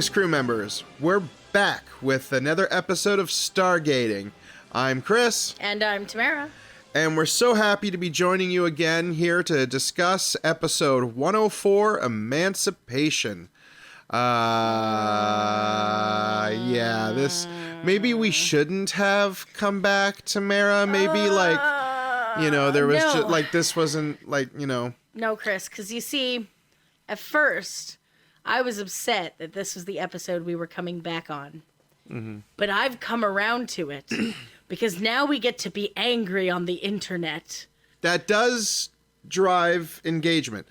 Greetings, crew members. We're back with another episode of Stargating. I'm Chris. And I'm Tamara. And we're so happy to be joining you again here to discuss episode 104, Emancipation. This... Maybe we shouldn't have come back, Tamara. Maybe, there was just, this wasn't, No, Chris, because you see, at first, I was upset that this was the episode we were coming back on. Mm-hmm. But I've come around to it, because now we get to be angry on the internet. That does drive engagement.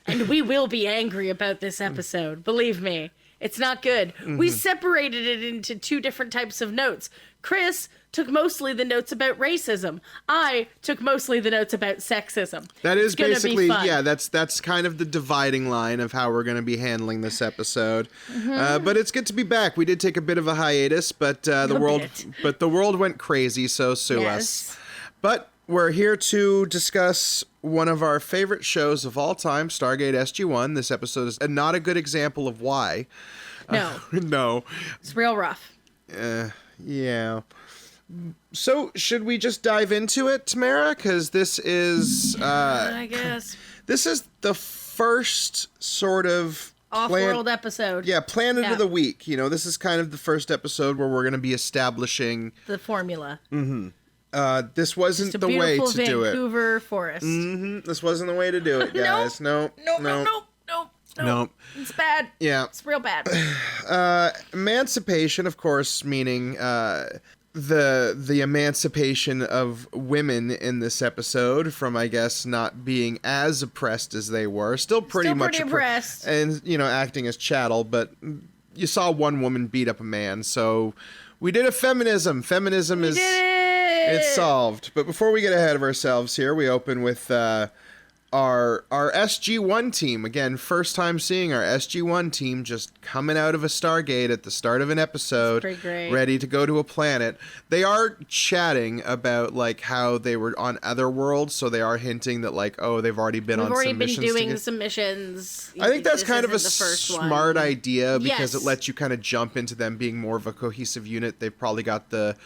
And we will be angry about this episode, believe me. It's not good. Mm-hmm. We separated it into two different types of notes. Chris took mostly the notes about racism. I took mostly the notes about sexism. That is basically, that's kind of the dividing line of how we're going to be handling this episode. Mm-hmm. But it's good to be back. We did take a bit of a hiatus, but the world went crazy, so sue us. But we're here to discuss one of our favorite shows of all time, Stargate SG-1. This episode is not a good example of why. No. No. It's real rough. Yeah. So, should we just dive into it, Tamara? Because this is... I guess. This is the first sort of... Off-world episode. Yeah, Planet of the Week. This is kind of the first episode where we're going to be establishing... the formula. Mm-hmm. This wasn't the way to do it. Vancouver forest. Mm-hmm. This wasn't the way to do it, guys. No. It's bad. Yeah. It's real bad. Emancipation, of course, meaning the emancipation of women in this episode from, I guess, not being as oppressed as they were. Still pretty much oppressed. And, acting as chattel, but you saw one woman beat up a man, so we did a feminism. Feminism is... It's solved. But before we get ahead of ourselves here, we open with our SG-1 team. Again, first time seeing our SG-1 team just coming out of a Stargate at the start of an episode, ready to go to a planet. They are chatting about how they were on other worlds, so they are hinting that they've already been on some missions. We've already been doing some missions. I think that's kind of a smart idea because it lets you kind of jump into them being more of a cohesive unit. They've probably got the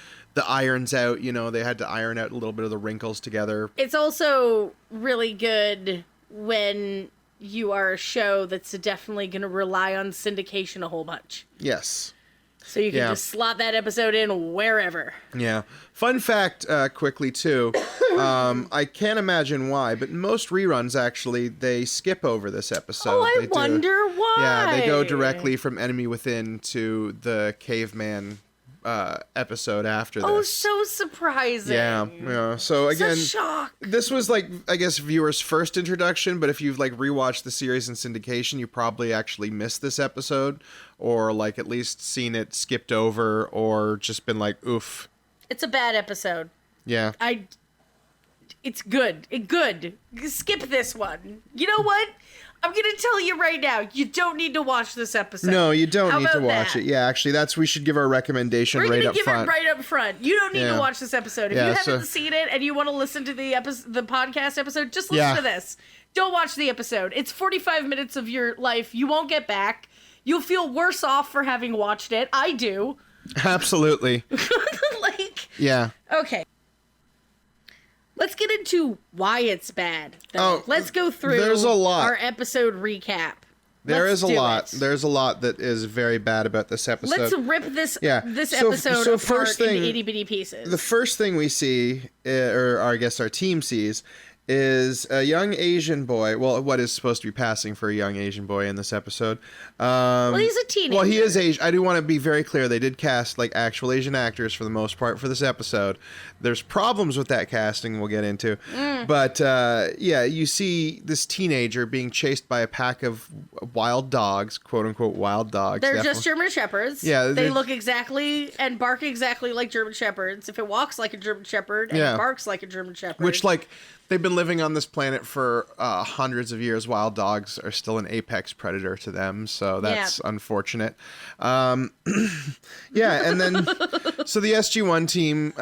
irons out, they had to iron out a little bit of the wrinkles together. It's also really good when you are a show that's definitely going to rely on syndication a whole bunch. Yes. So you can just slot that episode in wherever. Yeah. Fun fact, quickly, too. I can't imagine why, but most reruns, actually, they skip over this episode. Oh, I wonder why. Yeah, they go directly from Enemy Within to the caveman episode after this. Oh, so surprising. Yeah. So again, shock. This was I guess viewers' first introduction, but if you've rewatched the series in syndication, you probably actually missed this episode or at least seen it skipped over or just been oof. It's a bad episode. Yeah. It's good. Good. Skip this one. You know what? I'm going to tell you right now, you don't need to watch this episode. No, you don't need to watch it. Yeah, actually, we should give our recommendation right up front. We're going to give it right up front. You don't need to watch this episode. If you haven't seen it and you want to listen to the podcast episode, just listen to this. Don't watch the episode. It's 45 minutes of your life you won't get back. You'll feel worse off for having watched it. I do. Absolutely. Yeah. Okay. Let's get into why it's bad. Let's go through our episode recap. There's a lot that is very bad about this episode. Let's rip this episode apart into itty-bitty pieces. The first thing we see, or I guess our team sees, is a young Asian boy. Well, what is supposed to be passing for a young Asian boy in this episode? Well, he's a teenager. Well, he is Asian. I do want to be very clear. They did cast actual Asian actors for the most part for this episode. There's problems with that casting we'll get into. But, you see this teenager being chased by a pack of wild dogs, quote-unquote wild dogs. They're just German Shepherds. Yeah. They look exactly and bark exactly like German Shepherds. If it walks like a German Shepherd and it barks like a German Shepherd. Which, they've been been living on this planet for hundreds of years. Wild dogs are still an apex predator to them, so that's unfortunate. Yeah, and then so the SG-1 team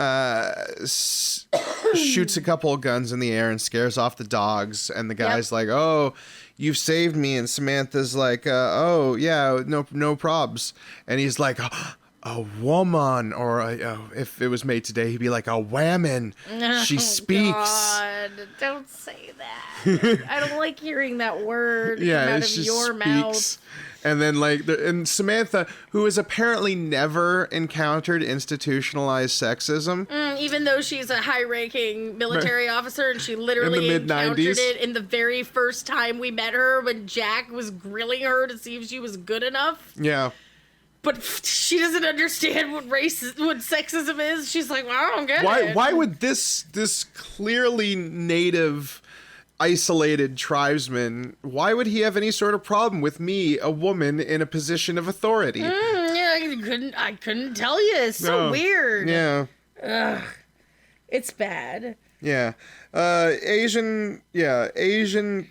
shoots a couple of guns in the air and scares off the dogs, and the guy's like, "Oh, you've saved me," and Samantha's like, "Oh yeah, no probs," and he's like, "A woman," or if it was made today, he'd be like, "A whammin." She speaks. God, don't say that. I don't like hearing that word come out of your mouth. And then, and Samantha, who has apparently never encountered institutionalized sexism. Even though she's a high-ranking military officer, and she literally encountered it in the very first time we met her when Jack was grilling her to see if she was good enough. Yeah. But she doesn't understand what sexism is. She's like, well, I don't get it. Why would this clearly native, isolated tribesman, why would he have any sort of problem with me, a woman in a position of authority? Yeah, I couldn't tell you. It's so weird. Yeah. Ugh. It's bad. Yeah. Asian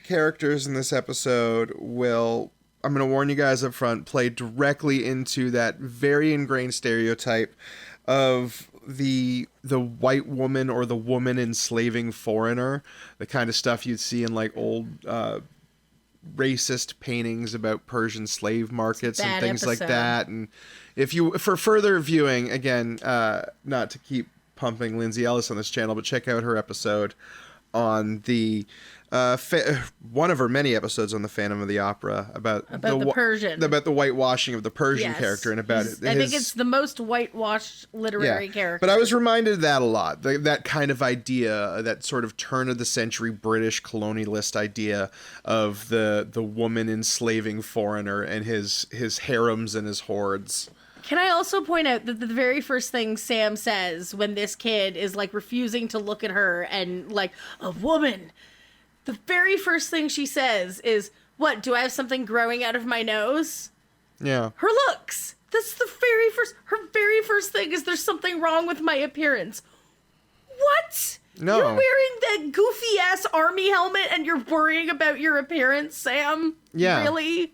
characters in this episode will, I'm going to warn you guys up front, play directly into that very ingrained stereotype of the white woman or the woman enslaving foreigner, the kind of stuff you'd see in like old racist paintings about Persian slave markets and things like that. And if you, for further viewing, again, not to keep pumping Lindsay Ellis on this channel, but check out her episode on the one of her many episodes on the Phantom of the Opera about the Persian, about the whitewashing of the Persian character, and about it. I think it's the most whitewashed literary character. But I was reminded of that a lot. That kind of idea, that sort of turn of the century British colonialist idea of the woman enslaving foreigner and his harems and his hordes. Can I also point out that the very first thing Sam says when this kid is like refusing to look at her and like, a woman, the very first thing she says is, "What, do I have something growing out of my nose?" Yeah. Her looks. That's her very first thing is, "There's something wrong with my appearance." What? No. You're wearing that goofy ass army helmet and you're worrying about your appearance, Sam? Yeah. Really?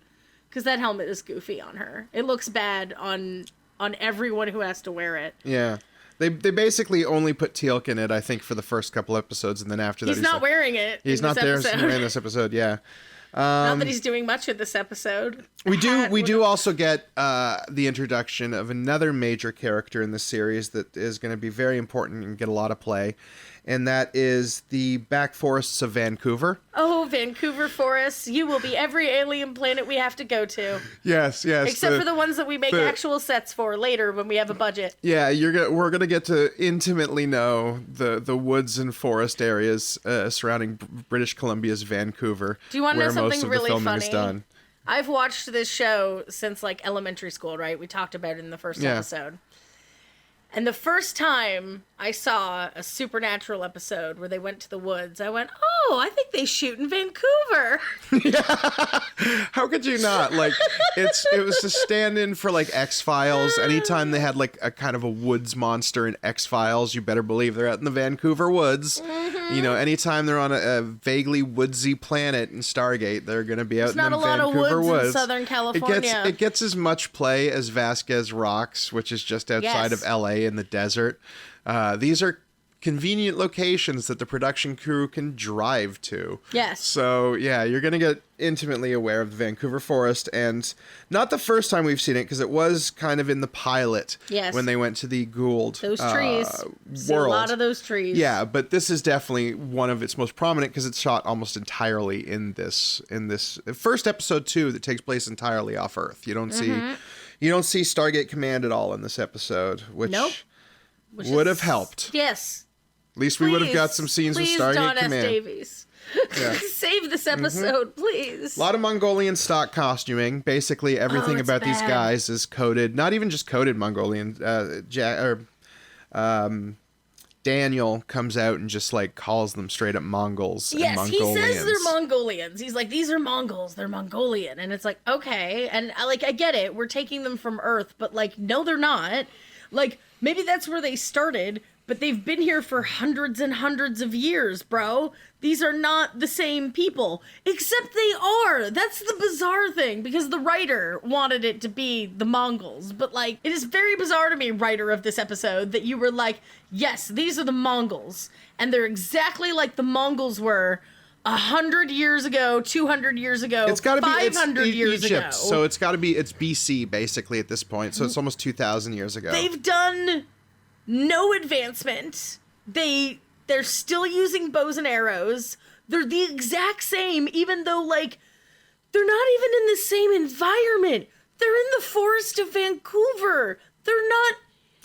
Because that helmet is goofy on her. It looks bad on everyone who has to wear it. Yeah. They basically only put Teal'c in it, I think, for the first couple episodes, and then after that he's not wearing it. He's not there in this episode. Yeah. Not that he's doing much in this episode. We do also get the introduction of another major character in the series that is going to be very important and get a lot of play, and that is the back forests of Vancouver. Oh, Vancouver forests! You will be every alien planet we have to go to. Yes. Except for the ones that we make actual sets for later when we have a budget. Yeah, we're gonna get to intimately know the woods and forest areas surrounding British Columbia's Vancouver. Do you want to know something really funny? Is done. I've watched this show since like elementary school, right? We talked about it in the first episode. And the first time I saw a Supernatural episode where they went to the woods, I went, "Oh, I think they shoot in Vancouver." How could you not? Like, it was a stand-in for like X-Files. Anytime they had like a kind of a woods monster in X-Files, you better believe they're out in the Vancouver woods. Mm-hmm. You know, anytime they're on a vaguely woodsy planet in Stargate, they're going to be out in the Vancouver woods. There's not a lot of woods in Southern California. It gets as much play as Vasquez Rocks, which is just outside of LA in the desert. These are convenient locations that the production crew can drive to. Yes. So, yeah, you're going to get intimately aware of the Vancouver forest, and not the first time we've seen it, because it was kind of in the pilot when they went to the Gould those trees. World. A lot of those trees. Yeah, but this is definitely one of its most prominent, because it's shot almost entirely in this first episode, too, that takes place entirely off Earth. You don't see Stargate Command at all in this episode, which would have helped. Yes. At least we would have got some scenes with Stargate Don Command. S. Davies. Yeah. Save this episode, please. A lot of Mongolian stock costuming. Basically, everything about these guys is coded. Not even just coded Mongolian. Daniel comes out and just like calls them straight up Mongols. Yes, and he says they're Mongolians. He's like, these are Mongols. They're Mongolian, and it's like, okay, and I get it. We're taking them from Earth, but like, no, they're not. Like, maybe that's where they started. but they've been here for hundreds and hundreds of years, bro. These are not the same people. Except they are. That's the bizarre thing, because the writer wanted it to be the Mongols. But, like, it is very bizarre to me, writer of this episode, that you were like, yes, these are the Mongols. And they're exactly like the Mongols were 100 years ago, 200 years ago, it's gotta 500 be years Egypt, ago. So it's got to be, it's BC basically at this point. So it's almost 2,000 years ago. They've done no advancement. They're still using bows and arrows. They're the exact same, even though, like, they're not even in the same environment. They're in the forest of Vancouver. They're not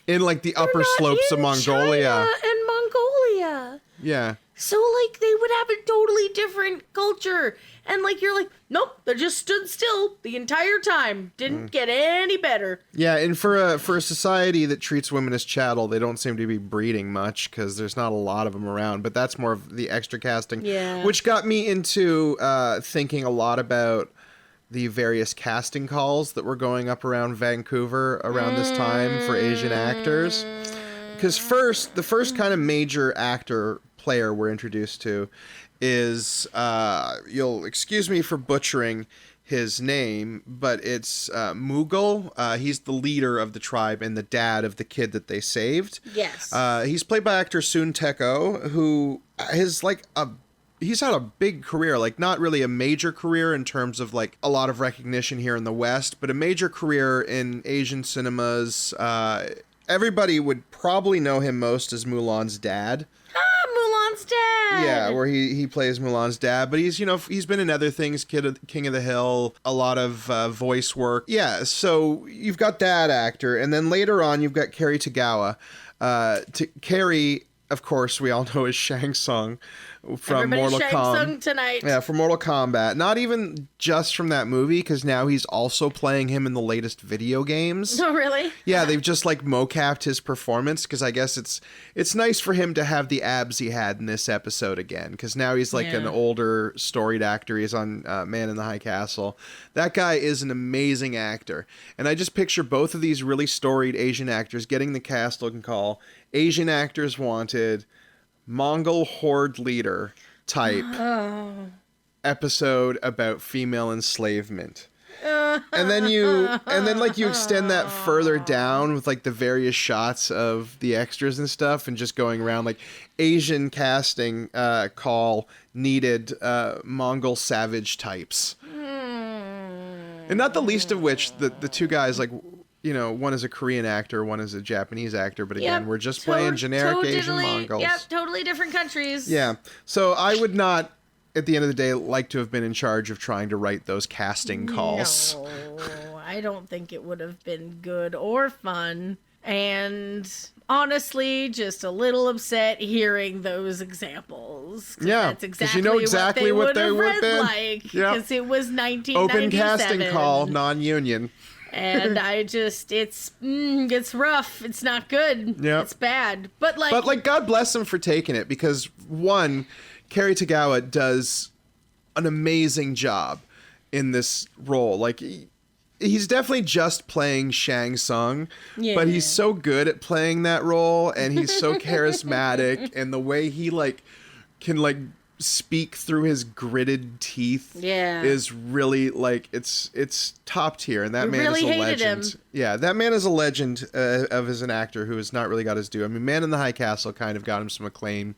in, like, the upper slopes of Mongolia. China and Mongolia. Yeah. So, like, they would have a totally different culture. And, like, you're like, nope, they just stood still the entire time. Didn't get any better. Yeah, and for a society that treats women as chattel, they don't seem to be breeding much because there's not a lot of them around. But that's more of the extra casting. Yeah. Which got me into thinking a lot about the various casting calls that were going up around Vancouver around this time for Asian actors. Because the first kind of major player we're introduced to is, you'll excuse me for butchering his name, but it's Mughal. He's the leader of the tribe and the dad of the kid that they saved. Yes. He's played by actor Sun Teko, who is like he's had a big career, like not really a major career in terms of like a lot of recognition here in the West, but a major career in Asian cinemas. Everybody would probably know him most as Mulan's dad. Mulan's dad. Yeah, where he plays Mulan's dad, but he's been in other things, King of the Hill, a lot of voice work. Yeah, so you've got that actor, and then later on you've got Cary Tagawa. Cary, of course, we all know as Shang Tsung from Mortal Kombat tonight. Yeah, from Mortal Kombat. Not even just from that movie, because now he's also playing him in the latest video games. Oh, really? Yeah, they've just like mocapped his performance, because I guess it's nice for him to have the abs he had in this episode again, because now he's like an older storied actor. He's on Man in the High Castle. That guy is an amazing actor, and I just picture both of these really storied Asian actors getting the casting call. Asian actors wanted, Mongol horde leader type episode about female enslavement. And then you extend that further down with like the various shots of the extras and stuff, and just going around like Asian casting call needed Mongol savage types. And not the least of which the two guys, like, you know, one is a Korean actor, one is a Japanese actor, but again, we're just playing generic Asian Mongols. Yep, totally different countries. Yeah. So I would not, at the end of the day, like to have been in charge of trying to write those casting calls. No, I don't think it would have been good or fun. And honestly, just a little upset hearing those examples. Yeah, that's exactly you know exactly what they would have been like. Because it was 1997. Open casting call, non-union. And I just, it's rough. It's not good. Yeah. It's bad. But God bless him for taking it, because one, Cary Tagawa does an amazing job in this role. Like, he's definitely just playing Shang Tsung, but he's so good at playing that role, and he's so charismatic, and the way he can speak through his gritted teeth is really it's top tier, and that man really is a hated legend. him. Yeah, that man is a legend as an actor who has not really got his due. I mean, Man in the High Castle kind of got him some acclaim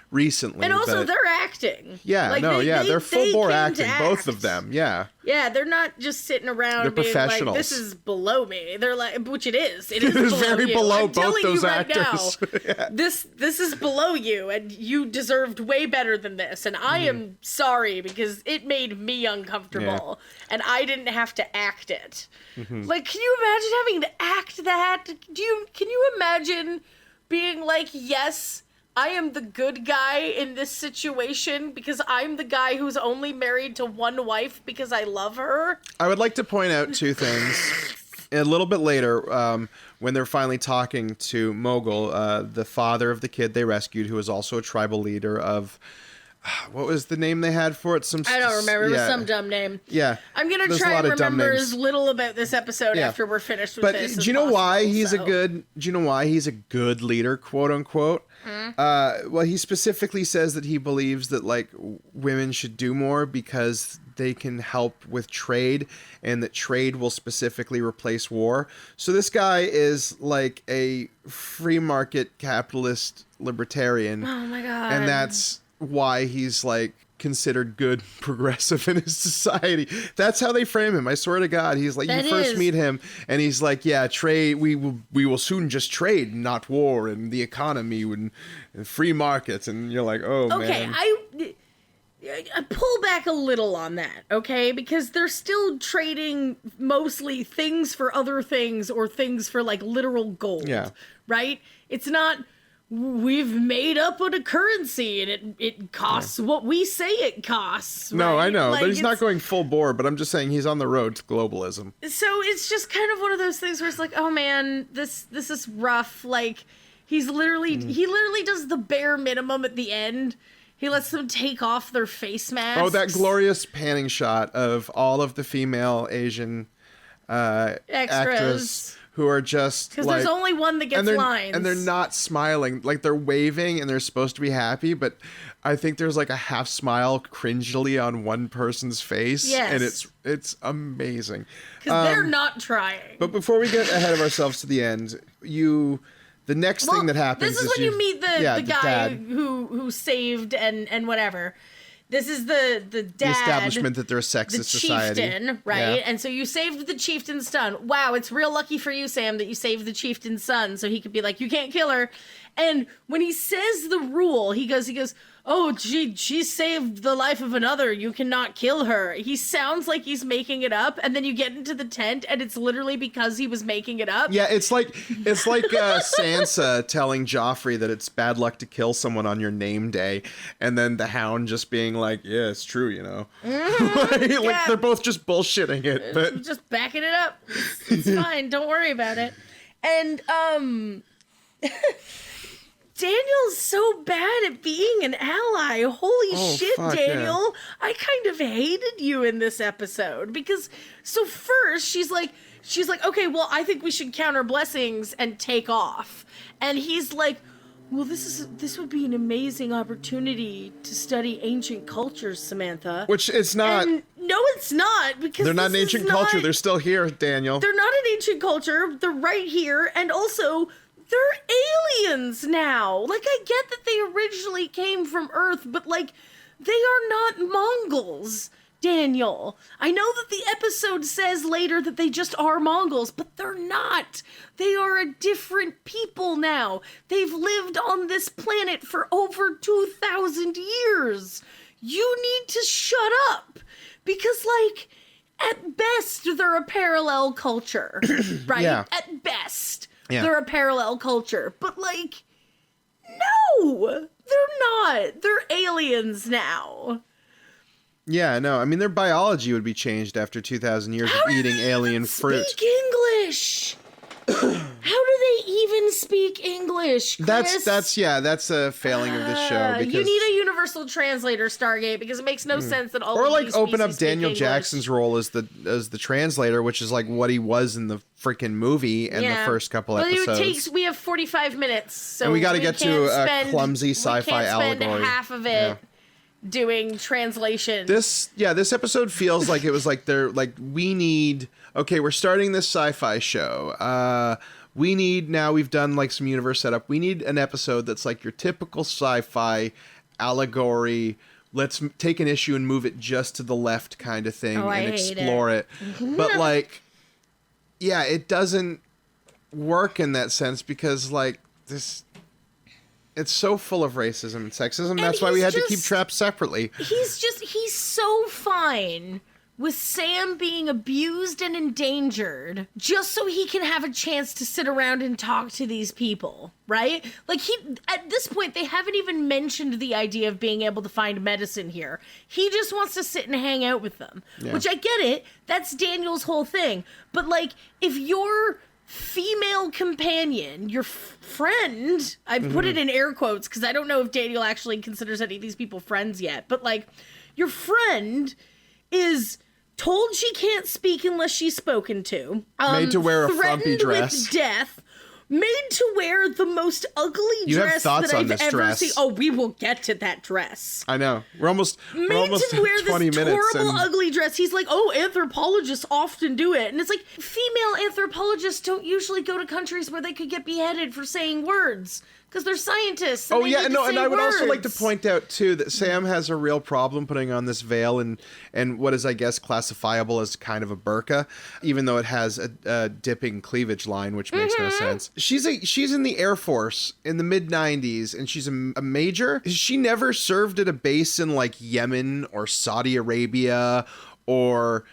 recently, and also they're acting. Yeah, they're full bore acting, both of them. Yeah, they're not just sitting around. They're being professionals. Like, this is below me. They're like, which it is. It is very below I'm both those right actors. Now, this is below you, and you deserved way better than this. And I am sorry, because it made me uncomfortable, and I didn't have to act it. Like, can you imagine having to act that? Can you imagine being like, yes, I am the good guy in this situation because I'm the guy who's only married to one wife because I love her? I would like to point out two things. A little bit later, when they're finally talking to Mogul, the father of the kid they rescued, who is also a tribal leader of, what was the name they had for it? I don't remember. It was some dumb name. Yeah. I'm going to try and remember as little about this episode after we're finished with this. But do you know why he's a good leader, quote unquote? Well, he specifically says that he believes that like women should do more because they can help with trade, and that trade will specifically replace war. So this guy is like a free market capitalist libertarian. Oh my God. And that's why he's like considered good, progressive in his society. That's how they frame him. I swear to God, he's like, you first meet him and he's like, yeah, trade. We will soon just trade, not war, and the economy and free markets. And you're like, oh man. Okay, I pull back a little on that, okay? Because they're still trading mostly things for other things or things for like literal gold. Yeah. Right? It's not, we've made up a currency and it costs what we say it costs. Right? No, I know, like, but he's not going full bore, but I'm just saying he's on the road to globalism. So it's just kind of one of those things where it's like, oh man, this is rough. Like, he literally does the bare minimum at the end. He lets them take off their face masks. Oh, that glorious panning shot of all of the female Asian actors who are just because there's only one that gets lines. And they're not smiling. Like, they're waving and they're supposed to be happy, but I think there's like a half smile cringily on one person's face. Yes. And it's amazing. Because they're not trying. But before we get ahead of ourselves to the end, the next thing that happens this is when you meet the guy dad. who saved and whatever. This is the dad. The establishment that they're a sexist society. Chieftain, right? Yeah. And so you saved the chieftain's son. Wow, it's real lucky for you, Sam, that you saved the chieftain's son so he could be like, you can't kill her. And when he says the rule, he goes, oh, she saved the life of another. You cannot kill her. He sounds like he's making it up, and then you get into the tent, and it's literally because he was making it up. Yeah, it's like Sansa telling Joffrey that it's bad luck to kill someone on your name day, and then the Hound just being like, yeah, it's true, you know. Mm-hmm. Like they're both just bullshitting it, but just backing it up. It's fine. Don't worry about it. And Daniel's so bad at being an ally. Holy shit, Daniel. Yeah. I kind of hated you in this episode because so first she's like, okay, well, I think we should count our blessings and take off. And he's like, well, this would be an amazing opportunity to study ancient cultures, Samantha. Which it's not. And no, it's not, because they're not an ancient culture. They're still here, Daniel. They're not an ancient culture. They're right here. And also, they're aliens now. Like, I get that they originally came from Earth, but, like, they are not Mongols, Daniel. I know that the episode says later that they just are Mongols, but they're not. They are a different people now. They've lived on this planet for over 2,000 years. You need to shut up. Because, like, at best, they're a parallel culture, right? Yeah. At best. Yeah. They're a parallel culture. But, like, no, they're not. They're aliens now. Yeah, no, I mean, their biology would be changed after 2,000 years of eating alien fruit. Speak English. How do they even speak English, Chris? That's a failing of this show. Because you need a universal translator, Stargate, because it makes no sense that all. Or of like these open up Daniel English. Jackson's role as the translator, which is like what he was in the freaking movie and the first couple episodes. We have 45 minutes, so and we got to get to a clumsy sci-fi allegory. Spend half of it. Doing translation. This episode feels like it was like we're starting this sci-fi show. We've done like some universe setup. We need an episode that's like your typical sci-fi allegory. Let's take an issue and move it just to the left kind of thing and explore it. But like, yeah, it doesn't work in that sense because like this. It's so full of racism and sexism. And that's why we had to keep traps separately. He's so fine with Sam being abused and endangered just so he can have a chance to sit around and talk to these people, right? Like, at this point, they haven't even mentioned the idea of being able to find medicine here. He just wants to sit and hang out with them, which I get it. That's Daniel's whole thing. But, like, if you're female female companion, your friend, I put it in air quotes because I don't know if Daniel actually considers any of these people friends yet, but like your friend is told she can't speak unless she's spoken to. Made to wear a frumpy dress. With death. Made to wear the most ugly dress that I've ever seen. Oh, we will get to that dress. I know. We're almost to wear 20 this minutes. Horrible, ugly dress. He's like, oh, anthropologists often do it. And it's like, female anthropologists don't usually go to countries where they could get beheaded for saying words. Because they're scientists. And and I would also like to point out, too, that Sam has a real problem putting on this veil and what is, I guess, classifiable as kind of a burqa, even though it has a dipping cleavage line, which makes no sense. She's in the Air Force in the mid-90s, and she's a major. She never served at a base in, like, Yemen or Saudi Arabia or...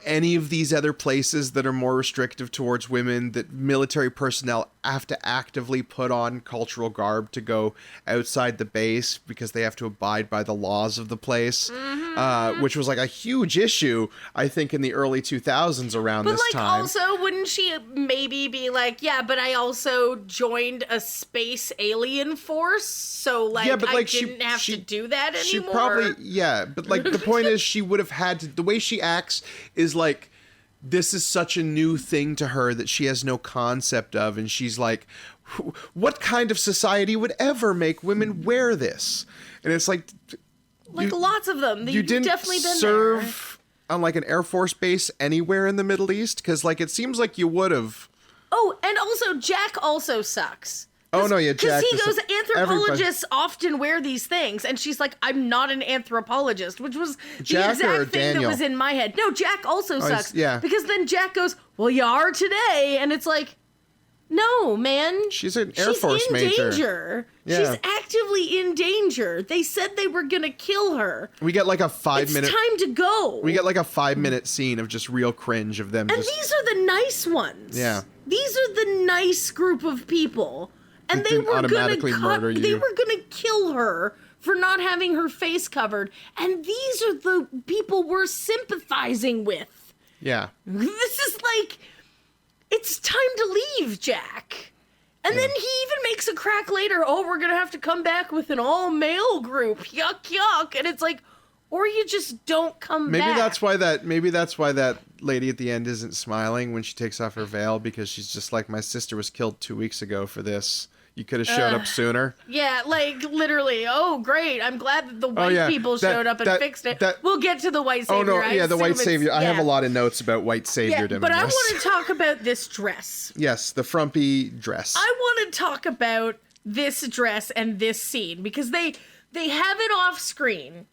any of these other places that are more restrictive towards women, that military personnel have to actively put on cultural garb to go outside the base because they have to abide by the laws of the place, which was like a huge issue, I think, in the early 2000s around this time. But also, wouldn't she maybe be like, yeah, but I also joined a space alien force, so like, I didn't have to do that anymore? She probably, but like the point is she would have had to, the way she acts is like, this is such a new thing to her that she has no concept of, and she's like, what kind of society would ever make women wear this? And it's like lots of them. You didn't definitely been serve on like an Air Force base anywhere in the Middle East? Because like it seems like you would have. Oh, and also Jack also sucks. Oh, no, yeah, Jack. Because he goes, anthropologists often wear these things. And she's like, I'm not an anthropologist, which was Jack the exact thing Daniel? That was in my head. No, Jack also sucks. Yeah. Because then Jack goes, well, you are today. And it's like, no, man. She's an Air Force major. She's in danger. Yeah. She's actively in danger. They said they were going to kill her. We get like a 5-minute... It's time to go. We get like a 5-minute scene of just real cringe of them. And these are the nice ones. Yeah. These are the nice group of people. And they were automatically murder you. They were gonna kill her for not having her face covered. And these are the people we're sympathizing with. Yeah. This is like, it's time to leave, Jack. And then he even makes a crack later. Oh, we're gonna have to come back with an all-male group. Yuck, yuck. And it's like, or you just don't come back. Maybe that's why that lady at the end isn't smiling when she takes off her veil, because she's just like, my sister was killed 2 weeks ago for this. You could have showed up sooner. Yeah, like literally. Oh, great. I'm glad that the white people showed up and fixed it. We'll get to the white savior. Oh, no, yeah, the white savior. I have a lot of notes about white saviordom. But I want to talk about this dress. Yes, the frumpy dress. I want to talk about this dress and this scene because they have it off screen.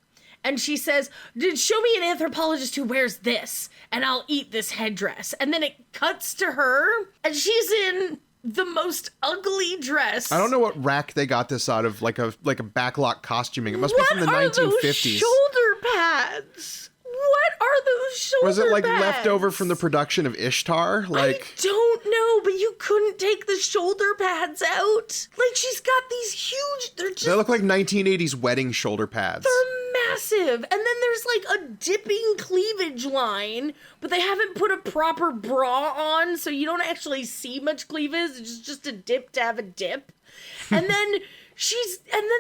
And she says, show me an anthropologist who wears this, and I'll eat this headdress. And then it cuts to her, and she's in the most ugly dress. I don't know what rack they got this out of, like a backlot costuming. It must be from the 1950s. What are those shoulder pads? What are those shoulder pads? Was it like leftover from the production of Ishtar? I don't know, but you couldn't take the shoulder pads out. Like, she's got these huge... They look like 1980s wedding shoulder pads. They're massive. And then there's like a dipping cleavage line, but they haven't put a proper bra on, so you don't actually see much cleavage. It's just a dip to have a dip. And then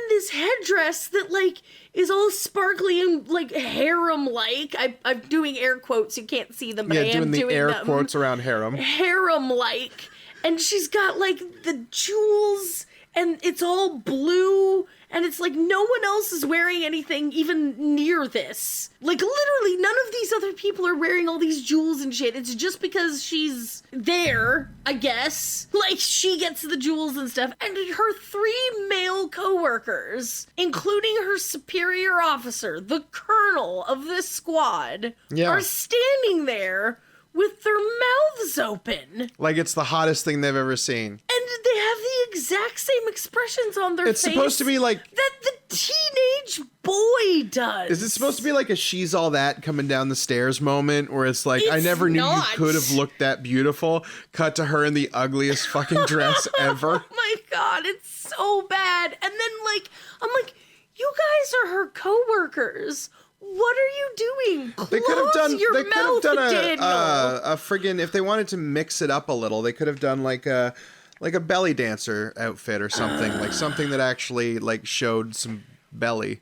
this headdress that like is all sparkly and like harem-like. I'm doing air quotes. You can't see them, but I am doing the air them. Quotes around harem. Harem-like. And she's got like the jewels and it's all blue. And it's like no one else is wearing anything even near this. Like literally none of these other people are wearing all these jewels and shit. It's just because she's there, I guess. Like she gets the jewels and stuff. And her 3 male coworkers, including her superior officer, the colonel of this squad, are standing there with their mouths open. Like it's the hottest thing they've ever seen. And they have the exact same expressions on their face. It's supposed to be like... that the teenage boy does. Is it supposed to be like a she's all that coming down the stairs moment where it's like, I never knew you could have looked that beautiful. Cut to her in the ugliest fucking dress ever. Oh my God, it's so bad. And then like, I'm like, you guys are her coworkers. What are you doing? They could have done. Your They could have done Daniel. a friggin'. If they wanted to mix it up a little, they could have done like a belly dancer outfit or something, like something that actually like showed some belly.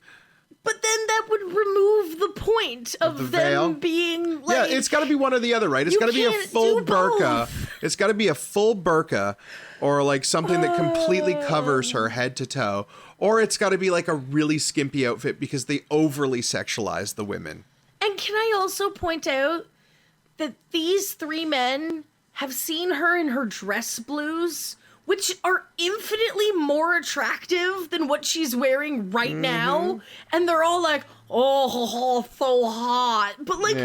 But then that would remove the point of the them veil? being like... Yeah, it's got to be one or the other, right? It's got to be a can't full do burqa. both. It's got to be a full burqa, or like something that completely covers her head to toe, or it's got to be like a really skimpy outfit because they overly sexualize the women. And can I also point out that these three men have seen her in her dress blues, which are infinitely more attractive than what she's wearing right now. And they're all like, oh, so hot. But like,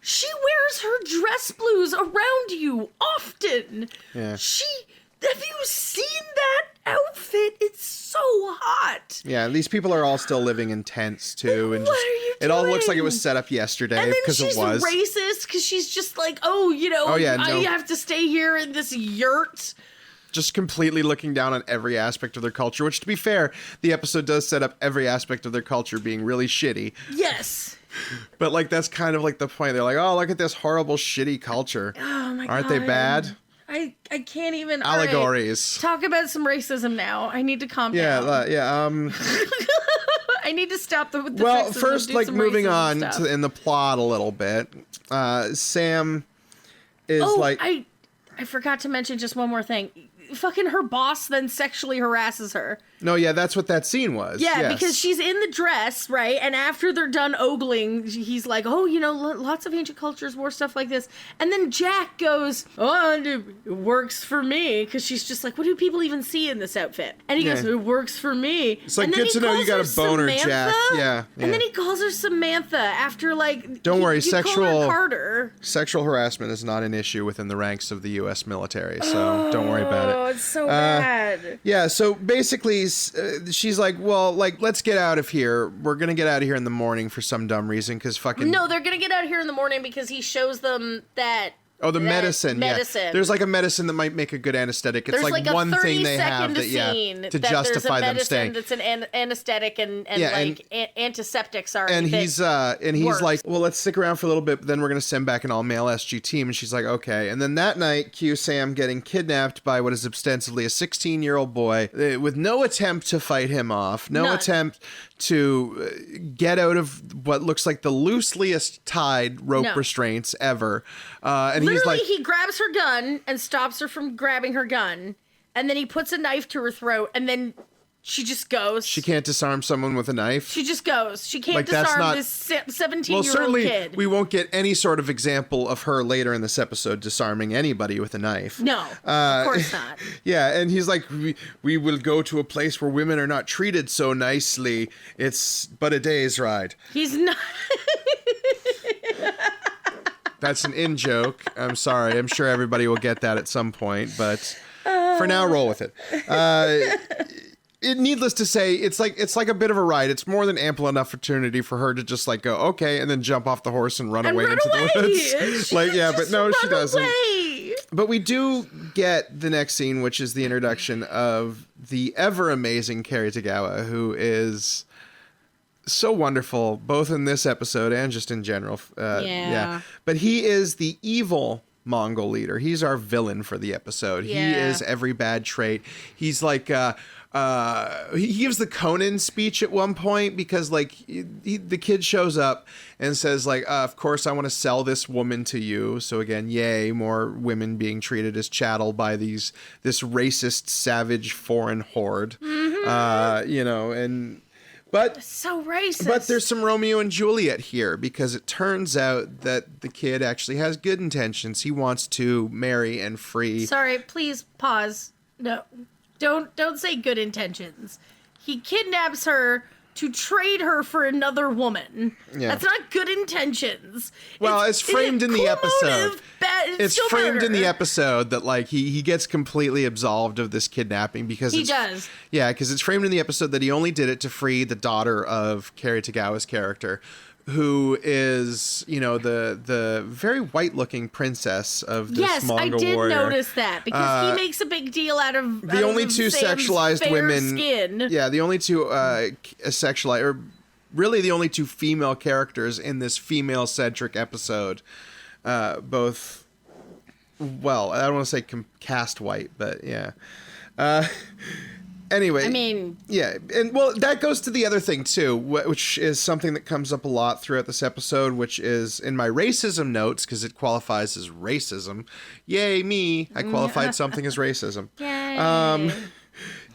she wears her dress blues around you often. Yeah. Have you seen that outfit? It's so hot. Yeah, these people are all still living in tents too, and What are you it all looks like it doing? was set up yesterday And then because she's it was. racist because she's just like, I have to stay here in this yurt. Just completely looking down on every aspect of their culture, which, to be fair, the episode does set up every aspect of their culture being really shitty. Yes. But, like, that's kind of like the point. They're like, oh, look at this horrible, shitty culture. Oh, my God. Aren't they bad? I can't even... Allegories. All right, talk about some racism now. I need to calm down. I need to stop with the Well, sexism, first, do like, some moving racism on stuff. in the plot a little bit, Sam is like... I forgot to mention just one more thing. Fucking her boss then sexually harasses her. No, yeah, that's what that scene was. Yeah, yes. because she's in the dress, right? And after they're done ogling, he's like, lots of ancient cultures wore stuff like this. And then Jack goes, it works for me. Because she's just like, what do people even see in this outfit? And he goes, it works for me. It's like, and then good he to know you calls got her a boner, Samantha, Jack. Yeah. And then he calls her Samantha after, like, Don't worry, you call her Carter. Sexual harassment is not an issue within the ranks of the U.S. military, so don't worry about it. Oh, it's so bad. Yeah, so basically, she's like, well, like, let's get out of here. We're going to get out of here in the morning for some dumb reason, because fucking... No, they're going to get out of here in the morning because he shows them that... Oh, the medicine. Yeah. There's like a medicine that might make a good anesthetic. It's There's like a one thing they have that, scene to justify them staying. That's an anesthetic and antiseptics are. And he's works. like, well, let's stick around for a little bit, but then we're gonna send back an all-male SG team. And she's like, okay. And then that night, cue Sam getting kidnapped by what is ostensibly a 16-year-old boy with no attempt to fight him off, no attempt to get out of what looks like the looseliest tied rope restraints ever. And literally, he's like, he grabs her gun and stops her from grabbing her gun, and then he puts a knife to her throat, and then she just goes. She can't disarm someone with a knife. She just goes. She can't Like, that's disarm not- this 17-year-old Well, certainly kid. we won't get any sort of example of her later in this episode disarming anybody with a knife. No, of course not. Yeah, and he's like, we will go to a place where women are not treated so nicely. It's but a day's ride. He's not. That's an in-joke. I'm sorry. I'm sure everybody will get that at some point, but for now, roll with it. Needless to say, it's like a bit of a ride. It's more than ample enough opportunity for her to just like go, okay, and then jump off the horse and run away into the woods. Like, yeah, but no, she doesn't. Away. But we do get the next scene, which is the introduction of the ever amazing Kerry Tagawa, who is so wonderful, both in this episode and just in general. Yeah. But he is the evil Mongol leader. He's our villain for the episode. Yeah. He is every bad trait. He's like, he gives the Conan speech at one point because like the kid shows up and says like, of course I want to sell this woman to you. So again, yay, more women being treated as chattel by this racist, savage foreign horde. But so racist. But there's some Romeo and Juliet here because it turns out that the kid actually has good intentions. He wants to marry and free. Sorry, please pause. No, don't say good intentions. He kidnaps her to trade her for another woman. Yeah. That's not good intentions. Well, it's framed in the episode. It's framed in the murder. episode that like he gets completely absolved of this kidnapping because he does. Yeah, because it's framed in the episode that he only did it to free the daughter of Kerry Tagawa's character, who is, the very white-looking princess of this Mongol warrior. Yes, I did notice that because he makes a big deal out of the only two Sam's sexualized fair women. Skin. Yeah, the only two sexualized or really the only two female characters in this female-centric episode. Both, well, I don't want to say cast white, but yeah. Anyway, I mean, yeah, and well, that goes to the other thing too, which is something that comes up a lot throughout this episode, which is in my racism notes, because it qualifies as racism. Yay, me! I qualified something as racism. Yay.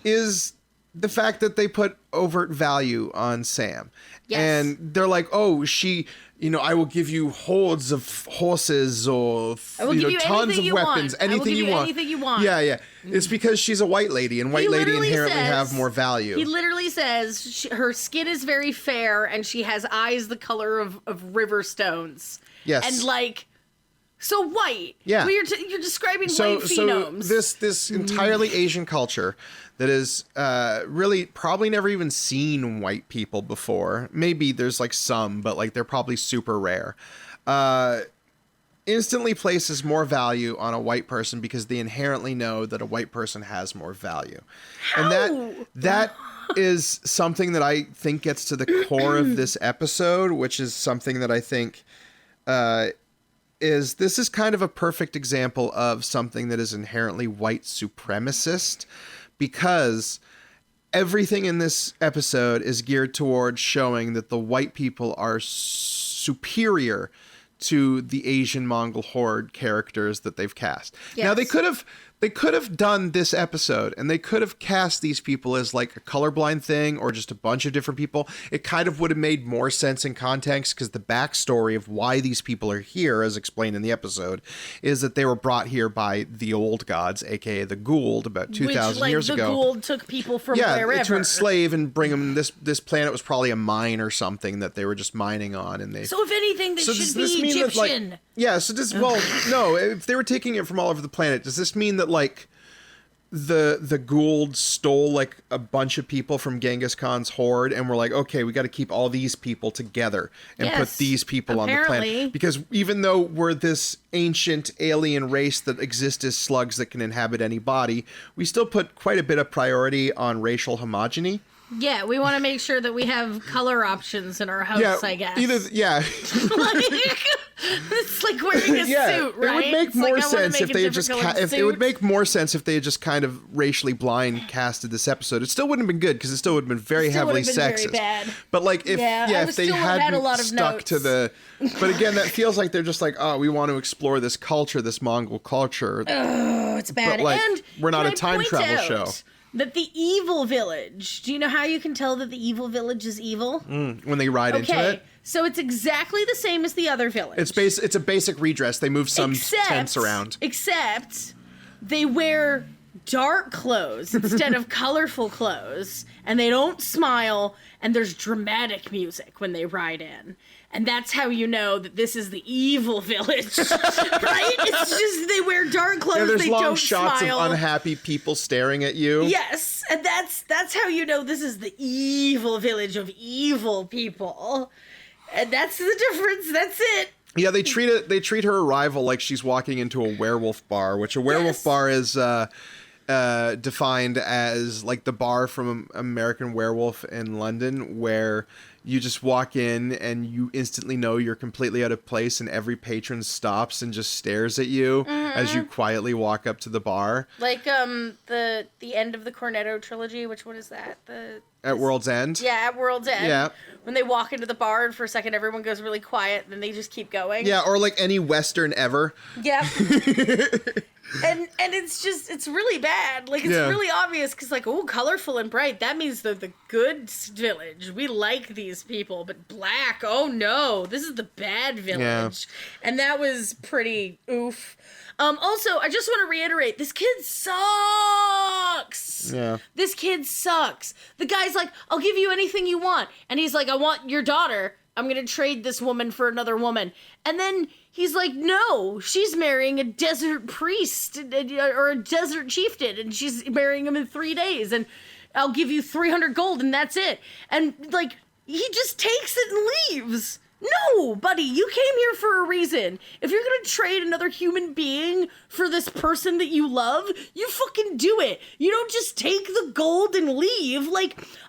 Is the fact that they put overt value on Sam. Yes. And they're like, oh, she, I will give you hordes of horses or, tons of weapons, anything you want. Anything you want. Yeah, yeah. It's because she's a white lady, and white lady inherently have more value. He literally says her skin is very fair, and she has eyes the color of river stones. Yes. And so white. Yeah. Well, you're describing white phenomes. So this entirely Asian culture that is really probably never even seen white people before. Maybe there's some, but they're probably super rare. Instantly places more value on a white person because they inherently know that a white person has more value. How? And that is something that I think gets to the core of this episode, which is something that I think this is kind of a perfect example of something that is inherently white supremacist, because everything in this episode is geared towards showing that the white people are superior to the Asian Mongol horde characters that they've cast. Yes. Now they could have done this episode and they could have cast these people as a colorblind thing or just a bunch of different people. It kind of would have made more sense in context, because the backstory of why these people are here, as explained in the episode, is that they were brought here by the old gods, aka the Gould, about 2,000 years ago. The Gould took people from wherever. To enslave and bring them. This planet was probably a mine or something that they were just mining on, and they. So if anything, they should be Egyptian. No, if they were taking it from all over the planet, does this mean that the Gould stole a bunch of people from Genghis Khan's horde and were like, okay, we got to keep all these people together and put these people on the planet? Because even though we're this ancient alien race that exists as slugs that can inhabit any body, we still put quite a bit of priority on racial homogeny. Yeah, we want to make sure that we have color options in our house, I guess. It's like wearing a suit, right? It would make more sense if they had just it would make more sense if they had just kind of racially blind casted this episode. It still wouldn't have been good, because it still would have been very heavily sexist. Very bad. But if they hadn't stuck to the, but again, that feels like they're just oh, we want to explore this culture, this Mongol culture. Oh, it's bad. But and we're not a time travel show. That the evil village, do you know how you can tell that the evil village is evil? When they ride into it? So it's exactly the same as the other village. It's a basic redress. They move some tents around. Except they wear dark clothes instead of colorful clothes, and they don't smile, and there's dramatic music when they ride in. And that's how you know that this is the evil village, right? It's just they wear dark clothes, there's they long don't shots smile. of unhappy people staring at you. Yes, and that's how you know this is the evil village of evil people. And that's the difference. That's it. Yeah, they treat her arrival like she's walking into a werewolf bar, which a werewolf bar is defined as the bar from American Werewolf in London, where you just walk in and you instantly know you're completely out of place, and every patron stops and just stares at you as you quietly walk up to the bar. The end of the Cornetto trilogy. Which one is that? At World's End? Yeah, at World's End. Yeah. When they walk into the bar and for a second everyone goes really quiet, then they just keep going. Yeah, or any Western ever. Yep. And it's really bad. It's really obvious, because colorful and bright, that means they're the good village. We like these people, but black, oh no, this is the bad village. Yeah. And that was pretty oof. Also, I just want to reiterate, this kid sucks. Yeah. This kid sucks. The guy's like, I'll give you anything you want. And he's like, I want your daughter. I'm going to trade this woman for another woman. And then he's like, no, she's marrying a desert priest or a desert chieftain, and she's marrying him in 3 days. And I'll give you 300 gold, and that's it. And he just takes it and leaves. No, buddy, you came here for a reason. If you're gonna trade another human being for this person that you love, you fucking do it. You don't just take the gold and leave.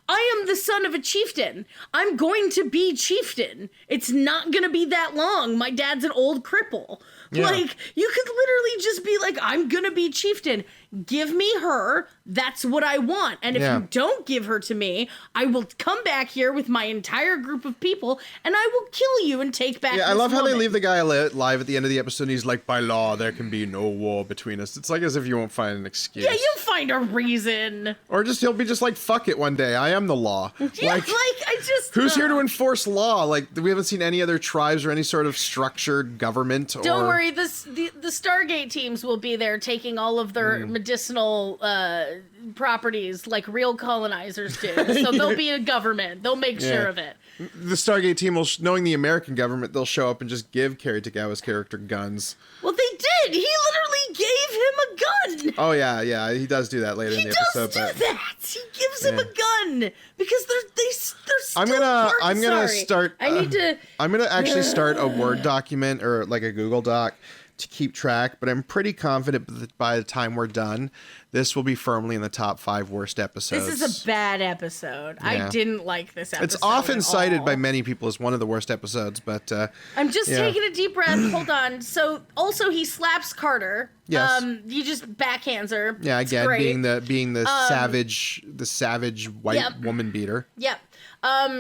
I am the son of a chieftain. I'm going to be chieftain. It's not going to be that long. My dad's an old cripple. Yeah. Like, you could literally just be like, I'm going to be chieftain. Give me her. That's what I want. And if you don't give her to me, I will come back here with my entire group of people and I will kill you and take back I love how woman. they leave the guy alive at the end of the episode and he's like, by law, there can be no war between us. It's like as if you won't find an excuse. Yeah, you'll find a reason. Or just he'll be just like, fuck it one day. I am the law. Yeah, like I just... Who's here to enforce law? Like, we haven't seen any other tribes or any sort of structured government. Don't worry, the Stargate teams will be there taking all of their medicinal properties like real colonizers do. So there'll be a government. They'll make sure of it. The Stargate team will, knowing the American government, they'll show up and just give Cary Tagawa's character guns. Well, they did. He literally gave him a gun. Oh, yeah. He does do that later in the episode. He does do that. He gives him a gun because they're still I'm gonna start. I need to. I'm gonna actually start a Word document or like a Google Doc to keep track, but I'm pretty confident that by the time we're done, this will be firmly in the top 5 worst episodes. This is a bad episode. Yeah. I didn't like this episode. It's often cited by many people as one of the worst episodes, but I'm just taking a deep breath. Hold on. So also he slaps Carter. Yes. He just backhands her. Yeah, it's again, great. being the savage white woman beater. Yep.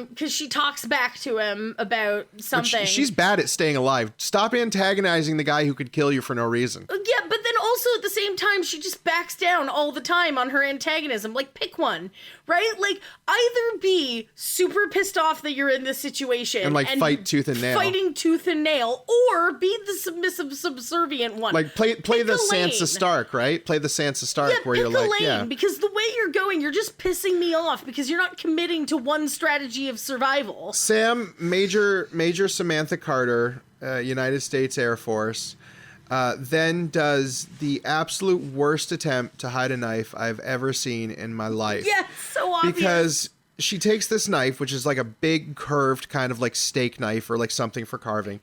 Because she talks back to him about something. She's bad at staying alive. Stop antagonizing the guy who could kill you for no reason. Yeah, but then also at the same time, she just backs down all the time on her antagonism. Like, pick one, right? Like, either be super pissed off that you're in this situation and fight tooth and nail, fighting tooth and nail, or be the submissive, subservient one. Like, play the Sansa Stark, right? Play the Sansa Stark, where you're like, because the way you're going, you're just pissing me off because you're not committing to one strategy of survival. Sam, Major Samantha Carter, United States Air Force, then does the absolute worst attempt to hide a knife I've ever seen in my life. Yeah, so obvious. Because she takes this knife, which is like a big curved kind of like steak knife or like something for carving,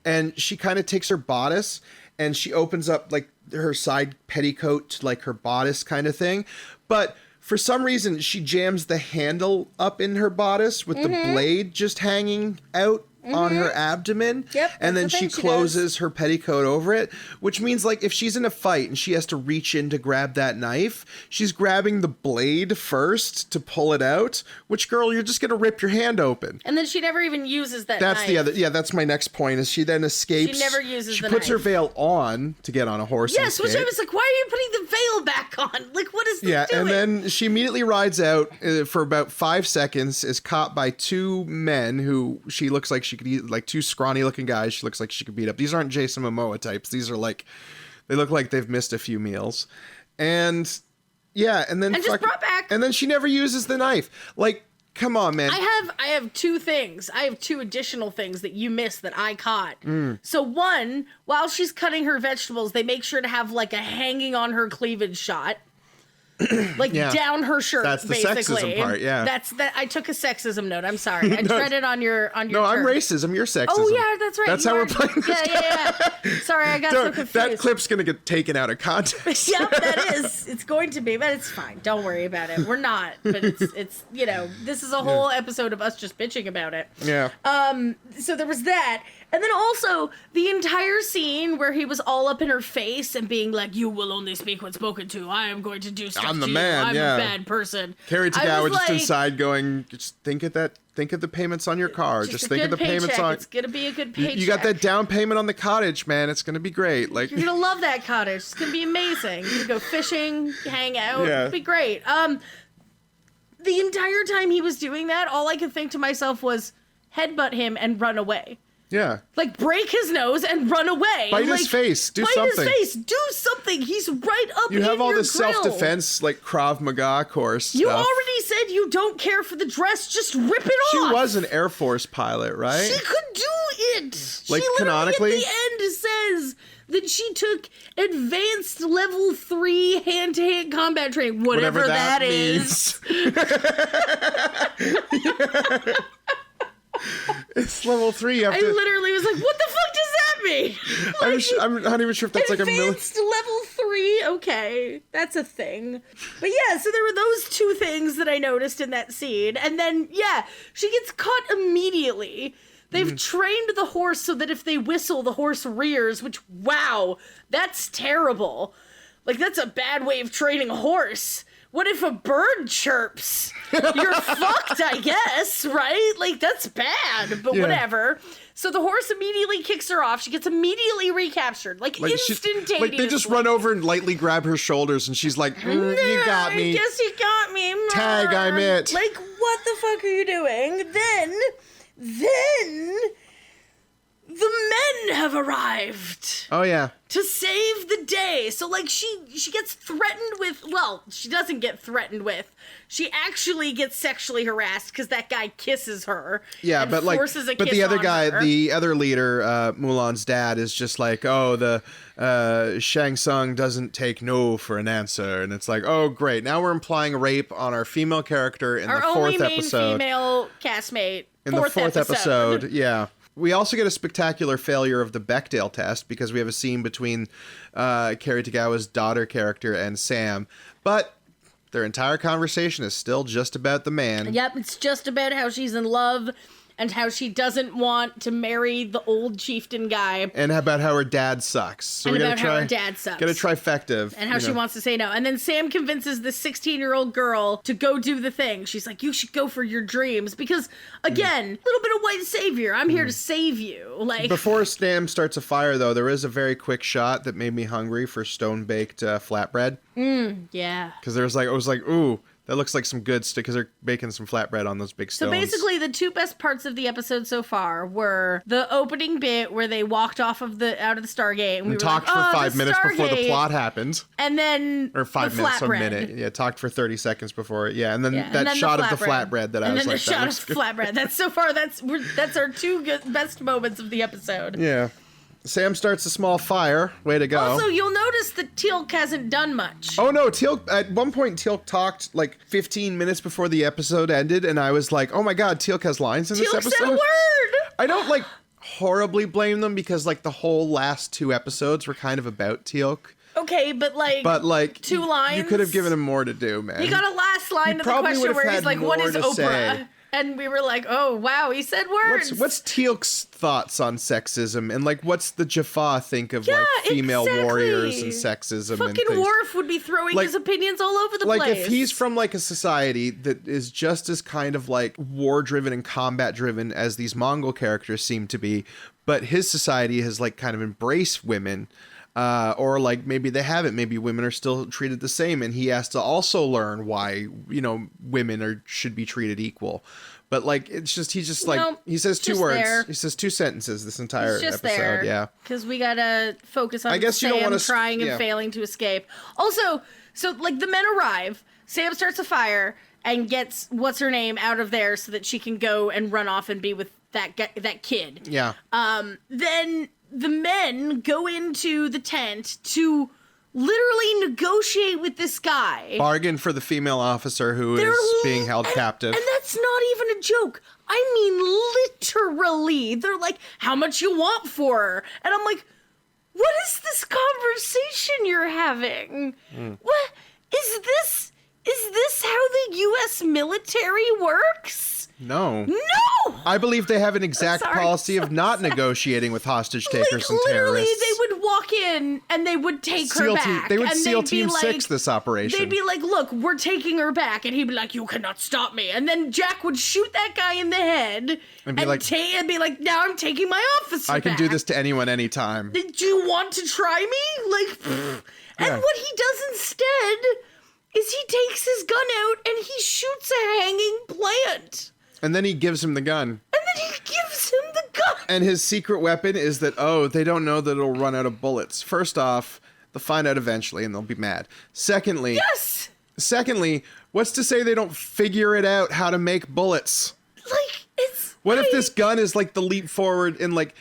and she kind of takes her bodice and she opens up like her side petticoat to like her bodice kind of thing, but for some reason, she jams the handle up in her bodice with the blade just hanging out on her abdomen. Yep, and then she closes her petticoat over it, which means like if she's in a fight and she has to reach in to grab that knife, she's grabbing the blade first to pull it out, which, girl, you're just going to rip your hand open. And then she never even uses that That's knife. that's my next point, is she then escapes. She never uses She the puts knife. her veil on to get on a horse and escape. Which I was like, why are you putting the veil back on? Like, what is this doing? And then she immediately rides out for about 5 seconds, is caught by 2 men who she looks like she could eat, like 2 scrawny looking guys she looks like she could beat up. These aren't Jason Momoa types. These are like, they look like they've missed a few meals. And yeah, and then just brought back. And then she never uses the knife. Like, come on, man. I have 2 things. I have 2 additional things that you missed that I caught. So one, while she's cutting her vegetables, they make sure to have like a hanging on her cleavage shot. Like down her shirt, that's the basically. sexism part, yeah. That's that. I took a sexism note. I'm sorry. I read it on your. No, I'm racist. You're sexism. Oh yeah, that's right. That's how we're playing this. Yeah. Sorry, I got so confused. That clip's gonna get taken out of context. Yep, that is. It's going to be, but it's fine. Don't worry about it. We're not, but it's this is a whole episode of us just bitching about it. Yeah. So there was that. And then also the entire scene where he was all up in her face and being like, "You will only speak when spoken to. I am going to do stuff I'm the to man, you. I'm a bad person." Cary Tagawa just inside going, just think of the payments on your car. Just think of the payments on. It's gonna be a good paycheck. You got that down payment on the cottage, man. It's gonna be great. Like, you're gonna love that cottage. It's gonna be amazing. You can go fishing, hang out. Yeah. It'll be great. The entire time he was doing that, all I could think to myself was headbutt him and run away. yeah. Like, break his nose and run away. Bite his face. Do bite something. Bite his face. Do something. He's right up in You your have all this grill. self-defense, like Krav Maga course You stuff. already said you don't care for the dress. Just rip it She off. was an Air Force pilot, right? She could do it. Like, she canonically? at the end says that she took advanced level 3 hand-to-hand combat training. Whatever that is. It's level 3. I literally was like, what the fuck does that mean? I'm not even sure if that's like a advanced level 3 Sorry, okay, that's a thing. But yeah, so there were those two things that I noticed in that scene. And then, yeah, she gets caught immediately. They've trained the horse so that if they whistle, the horse rears, which, wow, that's terrible. Like, that's a bad way of training a horse. What if a bird chirps? You're fucked, I guess, right? Like, that's bad, but whatever. So the horse immediately kicks her off. She gets immediately recaptured, like instantaneously. Like, they just run over and lightly grab her shoulders, and she's like, you got me. I guess you got me. Tag, I'm it. Like, what the fuck are you doing? Then the men have arrived. Oh, yeah. To save the day. So, like, she gets threatened with, well, she doesn't get threatened with. She actually gets sexually harassed because that guy kisses her. Yeah, but like, but the other guy, the other leader, Mulan's dad, is just like, oh, the Shang Tsung doesn't take no for an answer. And it's like, oh, great. Now we're implying rape on our female character in the fourth episode. Our only main female castmate. In the fourth episode, yeah. We also get a spectacular failure of the Bechdel test because we have a scene between Cary Tagawa's daughter character and Sam. But their entire conversation is still just about the man. Yep, it's just about how she's in love and how she doesn't want to marry the old chieftain guy. And about how her dad sucks. So and about how her dad sucks. Get a trifecta. And how she wants to say no. And then Sam convinces this 16-year-old girl to go do the thing. She's like, you should go for your dreams. Because, again, a little bit of white savior. I'm here to save you. Like, before Sam starts a fire, though, there is a very quick shot that made me hungry for stone-baked flatbread. Yeah. Because I was like, ooh, that looks like some good stick, because they're baking some flatbread on those big stones. So basically, the two best parts of the episode so far were the opening bit where they walked off of out of the Stargate and we talked for 5 minutes before the plot happens, and then or 5 minutes, a minute. Yeah, talked for 30 seconds before it. Yeah, and then that shot of the flatbread that I was like, and then the shot of flatbread. That's so far. That's our two best moments of the episode. Yeah. Sam starts a small fire. Way to go. Also, you'll notice that Teal'c hasn't done much. Oh, no. Teal'c, at one point, Teal'c talked like 15 minutes before the episode ended, and I was like, oh my god, Teal'c has lines in this episode? Teal'c said a word! I don't, like, horribly blame them, because, like, the whole last 2 episodes were kind of about Teal'c. Okay, but 2 lines? You could have given him more to do, man. He got a last line of the question where he's like, what is Oprah? Say. And we were like, oh, wow, he said words. What's Teal'c's thoughts on sexism? And, like, what's the Jaffa think of, like, female warriors and sexism and things? Fucking Worf would be throwing his opinions all over the place. Like, if he's from, like, a society that is just as kind of, like, war-driven and combat-driven as these Mongol characters seem to be, but his society has, like, kind of embraced women, or like maybe they haven't. Maybe women are still treated the same, and he has to also learn why women should be treated equal. But like he says 2 words. There. He says 2 sentences this entire episode. There, yeah, because we gotta focus on Sam trying and failing to escape. Also, so like the men arrive. Sam starts a fire and gets what's her name out of there so that she can go and run off and be with that kid. Yeah. Then the men go into the tent to literally negotiate with this guy. Bargain for the female officer who is being held captive. And that's not even a joke. I mean, literally. They're like, how much you want for her? And I'm like, what is this conversation you're having? What is this? Is this how the U.S. military works? No. No! I believe they have an exact policy of not negotiating with hostage takers and literally, terrorists. they would walk in and they would take her back. They would SEAL Team 6 this operation. They'd be like, look, we're taking her back. And he'd be like, you cannot stop me. And then Jack would shoot that guy in the head and be like, now I'm taking my officer I can back. Do this to anyone anytime. Did you want to try me? And what he does instead is he takes his gun out and he shoots a hanging plant. And then he gives him the gun. And then he gives him the gun. And his secret weapon is that, they don't know that it'll run out of bullets. First off, they'll find out eventually and they'll be mad. Secondly, what's to say they don't figure it out how to make bullets? What if this gun is like the leap forward in like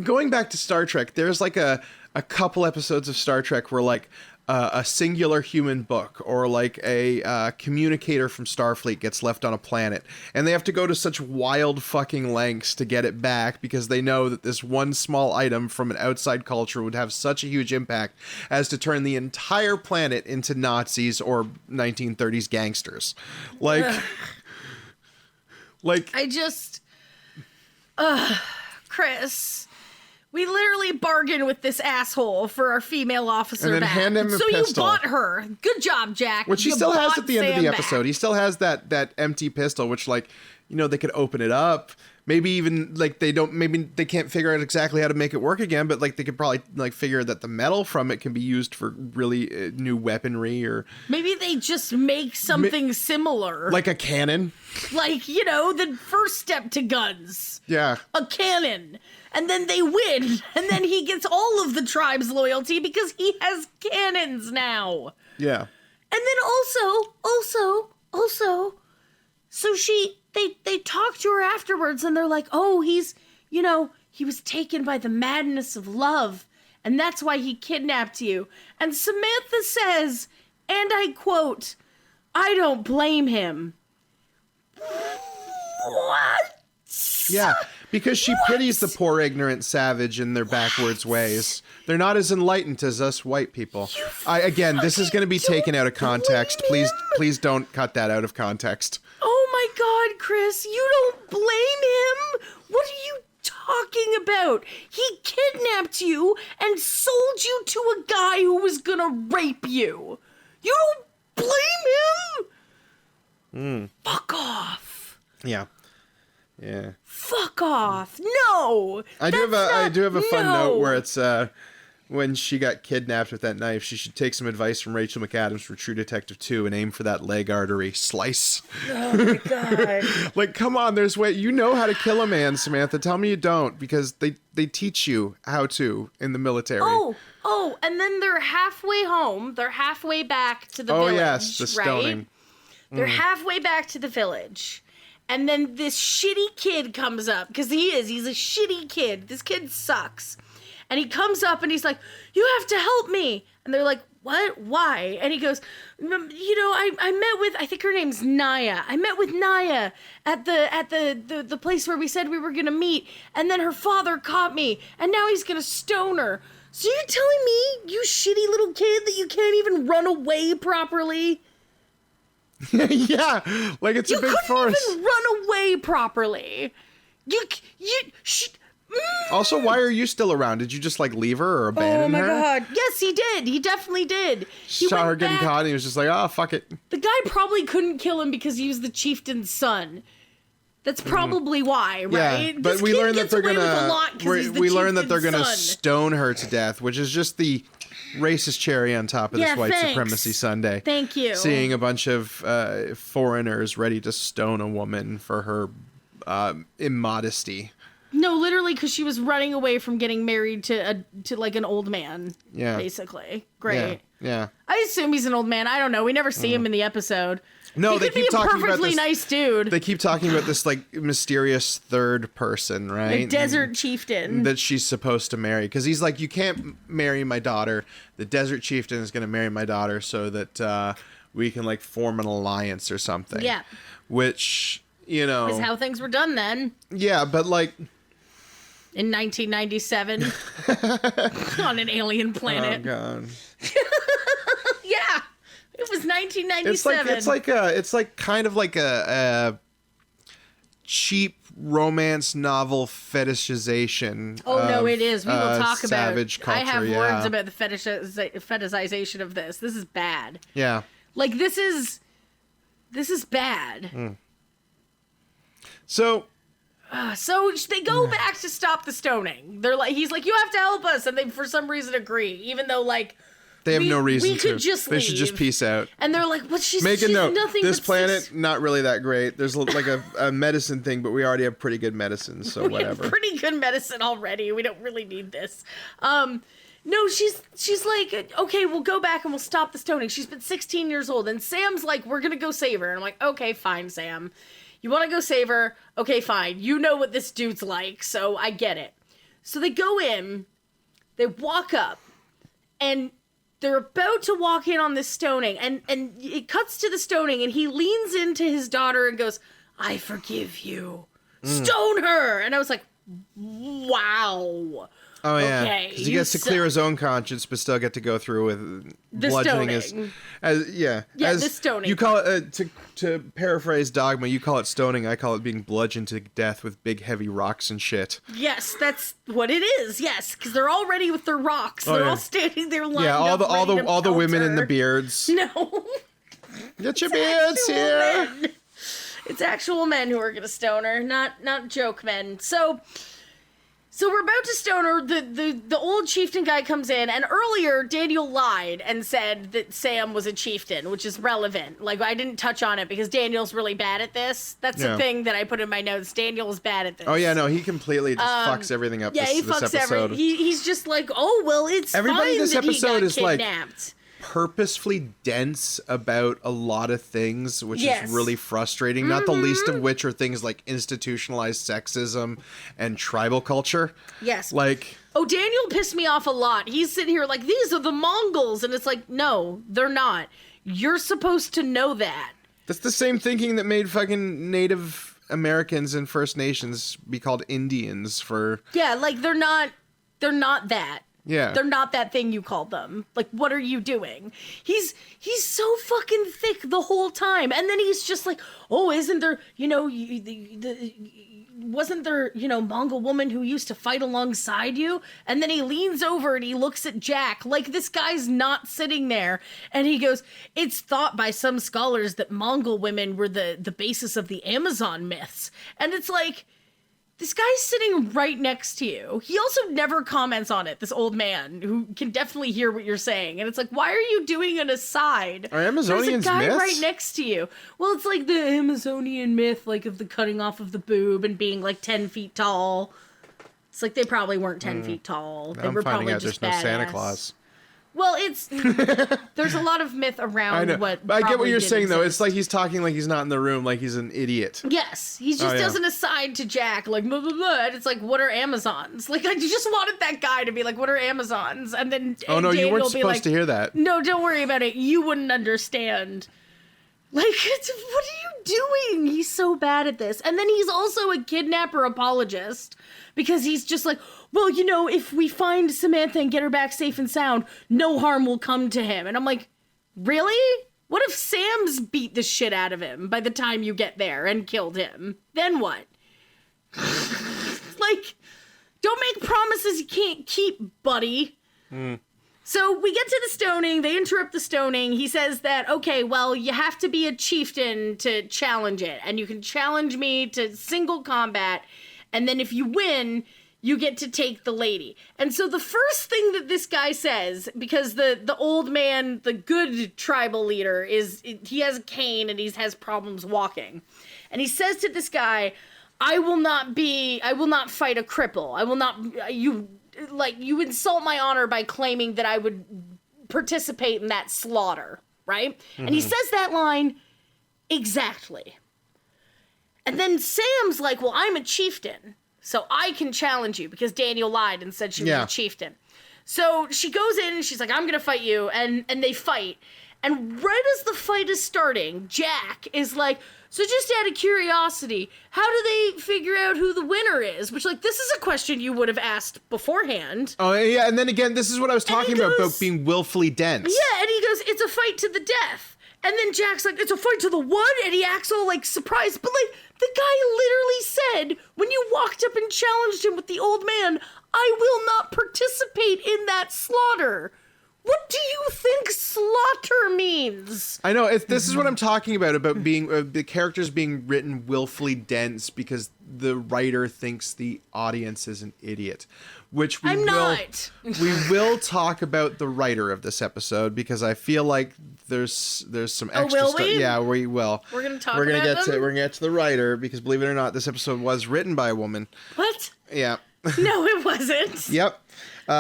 going back to Star Trek, there's like a couple episodes of Star Trek where like a singular human book, or like a communicator from Starfleet gets left on a planet, and they have to go to such wild fucking lengths to get it back because they know that this one small item from an outside culture would have such a huge impact as to turn the entire planet into Nazis or 1930s gangsters. Like, Chris, we literally bargained with this asshole for our female officer and then back. hand him a so pistol. You bought her. Good job, Jack. Which he You still has bought at the end of the Sam episode. back. He still has that empty pistol, which, like, you know, they could open it up. Maybe even, like, maybe they can't figure out exactly how to make it work again, but, like, they could probably, like, figure that the metal from it can be used for really new weaponry, or... Maybe they just make something similar. Like a cannon? Like, you know, the first step to guns. Yeah. A cannon. And then they win. And then he gets all of the tribe's loyalty because he has cannons now. Yeah. And then also, so they talk to her afterwards and they're like, oh, he was taken by the madness of love. And that's why he kidnapped you. And Samantha says, and I quote, I don't blame him. What? Yeah, because she pities the poor ignorant savage in their backwards ways. They're not as enlightened as us white people. Again, this is going to be taken out of context. Please don't cut that out of context. Oh my God, Chris, you don't blame him? What are you talking about? He kidnapped you and sold you to a guy who was gonna rape you. You don't blame him? Fuck off. Yeah. Yeah. Fuck off. No. I do have a fun note where it's when she got kidnapped with that knife, she should take some advice from Rachel McAdams for True Detective 2 and aim for that leg artery. Slice. Oh my God. Like, come on, there's way you know how to kill a man, Samantha. Tell me you don't, because they teach you how to in the military. Oh, and then they're halfway home. They're halfway back to the village. Oh yes, the stoning. Right? They're halfway back to the village. And then this shitty kid comes up, because he's a shitty kid. This kid sucks. And he comes up and he's like, you have to help me. And they're like, what? Why? And he goes, you know, I met with, I think her name's Naya. I met with Naya at the place where we said we were going to meet. And then her father caught me. And now he's going to stone her. So you're telling me, you shitty little kid, that you can't even run away properly? Yeah, like it's a big force. You couldn't even run away properly. Also, why are you still around? Did you just like leave her or abandon her? Oh my God! Yes, he did. He definitely did. He saw her getting caught, and he was just like, "Oh, fuck it." The guy probably couldn't kill him because he was the chieftain's son. That's probably why, right? Yeah, but we learned that they're gonna son. Stone her to death, which is just the racist cherry on top of this white supremacy Sunday. Thank you. Seeing a bunch of foreigners ready to stone a woman for her immodesty. No, literally, because she was running away from getting married to like an old man. Yeah, basically. Great. Yeah. I assume he's an old man. I don't know. We never see him in the episode. No, they keep talking about this. Nice dude. They keep talking about this like mysterious third person, right? The desert chieftain that she's supposed to marry, because he's like, you can't marry my daughter. The desert chieftain is going to marry my daughter so that we can like form an alliance or something. Yeah. Which, you know, is how things were done then. Yeah, but like in 1997 on an alien planet. Oh God. Yeah. It was 1997. It's like kind of like a cheap romance novel fetishization. Oh no, it is. We will talk about savage culture. I have words about the fetishization of this. This is bad. Yeah. Like this is bad. So they go back to stop the stoning. He's like, you have to help us, and they for some reason agree, even though like. They have no reason we could just They leave. should just peace out. And they're like, "What? She's make a note. Nothing this but planet not really that great. There's like a medicine thing, but we already have pretty good medicine, so whatever. We have pretty good medicine already. We don't really need this." No, she's like, "Okay, we'll go back and we'll stop the stoning." She's been 16 years old, and Sam's like, "We're gonna go save her." And I'm like, "Okay, fine, Sam. You want to go save her? Okay, fine. You know what this dude's like, so I get it." So they go in, they walk up, and they're about to walk in on this stoning, and it cuts to the stoning, and he leans into his daughter and goes, "I forgive you. Stone her." And I was like, wow. Oh yeah, okay, because he gets to clear his own conscience, but still get to go through with the bludgeoning stoning. the stoning. You call it to paraphrase Dogma. You call it stoning. I call it being bludgeoned to death with big heavy rocks and shit. Yes, that's what it is. Yes, because they're all ready with their rocks. They're all standing there lined up. Yeah, all the women in the beards. No, Get your beards here. Men. It's actual men who are gonna stone her, not joke men. So we're about to stone her. The old chieftain guy comes in, and earlier Daniel lied and said that Sam was a chieftain, which is relevant. Like, I didn't touch on it because Daniel's really bad at this. That's the thing that I put in my notes. Daniel's bad at this. Oh yeah, no, he completely just fucks everything up. Yeah, he fucks everything. He's just like, oh well, it's everybody fine this that episode he got is kidnapped. Like purposefully dense about a lot of things, which is really frustrating. Not the least of which are things like institutionalized sexism and tribal culture. Yes. Like, oh, Daniel pissed me off a lot. He's sitting here like, these are the Mongols, and it's like, no, they're not. You're supposed to know that. That's the same thinking that made fucking Native Americans and First Nations be called Indians for... Yeah, like, they're not that. Yeah. They're not that thing you called them. Like, what are you doing? He's so fucking thick the whole time. And then he's just like, oh, isn't there, wasn't there, Mongol woman who used to fight alongside you? And then he leans over and he looks at Jack like this guy's not sitting there. And he goes, it's thought by some scholars that Mongol women were the basis of the Amazon myths. And it's like, this guy's sitting right next to you. He also never comments on it, this old man, who can definitely hear what you're saying. And it's like, why are you doing an aside? Are Amazonians There's a guy myths? right next to you. Well, it's like the Amazonian myth, like, of the cutting off of the boob and being, like, 10 feet tall. It's like they probably weren't 10 feet tall. They were probably just there's no badass. Santa Claus. Well, there's a lot of myth around what But I get what you're saying, though. Exist. It's like he's talking like he's not in the room, like he's an idiot. Yes, he just does an aside to Jack, like, blah, blah, blah, and it's like, what are Amazons? Like, I just wanted that guy to be like, what are Amazons? And then Oh, no, Daniel you weren't be supposed like, to hear that. No, don't worry about it. You wouldn't understand. Like, what are you doing? He's so bad at this. And then he's also a kidnapper apologist because he's just like, well, if we find Samantha and get her back safe and sound, no harm will come to him. And I'm like, really? What if Sam's beat the shit out of him by the time you get there and killed him? Then what? Like, don't make promises you can't keep, buddy. So we get to the stoning. They interrupt the stoning. He says that, okay, well, you have to be a chieftain to challenge it. And you can challenge me to single combat. And then if you win, you get to take the lady. And so the first thing that this guy says, because the old man, the good tribal leader, he has a cane and he has problems walking. And he says to this guy, I will not fight a cripple. I will not, you insult my honor by claiming that I would participate in that slaughter, right? Mm-hmm. And he says that line exactly. And then Sam's like, well, I'm a chieftain, so I can challenge you because Daniel lied and said she was a chieftain. So she goes in and she's like, I'm going to fight you. And they fight. And right as the fight is starting, Jack is like, so just out of curiosity, how do they figure out who the winner is? Which, like, this is a question you would have asked beforehand. Oh, yeah, and then again, this is what I was talking about being willfully dense. Yeah, and he goes, it's a fight to the death. And then Jack's like, it's a fight to the what? And he acts all, like, surprised. But, like, the guy literally said, when you walked up and challenged him with the old man, I will not participate in that slaughter. What do you think slaughter means? I know, this is what I'm talking about being the characters being written willfully dense because the writer thinks the audience is an idiot. Which we we will talk about the writer of this episode because I feel like there's some extra stuff. Yeah, we will. We're gonna talk about them? We're gonna get to the writer because believe it or not, this episode was written by a woman. What? Yeah. No, it wasn't. Yep. No,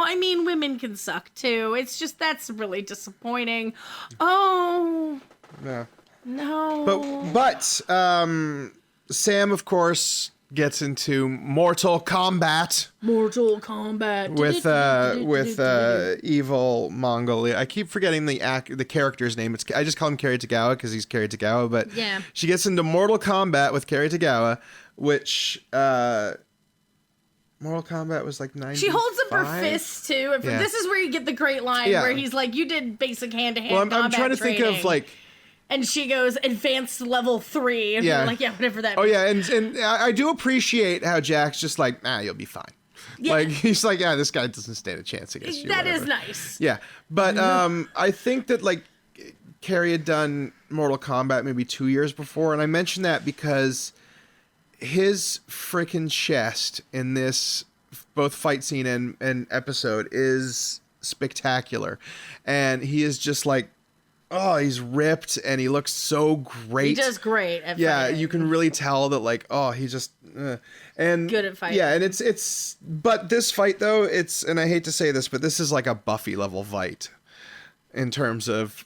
I mean, women can suck too. It's just, that's really disappointing. Oh. Yeah. No. But Sam, of course, gets into Mortal Kombat with evil Mongol. I keep forgetting the character's name. I just call him Kerry Tagawa because he's Kerry Tagawa. But yeah, she gets into Mortal Kombat with Kerry Tagawa, which Mortal Kombat was like 95. She holds up her fist too. And this is where you get the great line where he's like, "You did basic hand-to-hand combat I'm trying to training." think of like. And she goes, advanced level 3. And we're like, yeah, whatever that means. Yeah, and I do appreciate how Jack's just like, you'll be fine. Yeah. Like, he's like, this guy doesn't stand a chance against you. That is nice. Yeah, but I think that, like, Carrie had done Mortal Kombat maybe 2 years before, and I mention that because his freaking chest in this both fight scene and episode is spectacular. And he is just like, he's ripped and he looks so great. He does great at fighting. You can really tell that, like, he just and good at fighting. Yeah, and it's but this fight though, and I hate to say this, but this is like a Buffy level fight in terms of,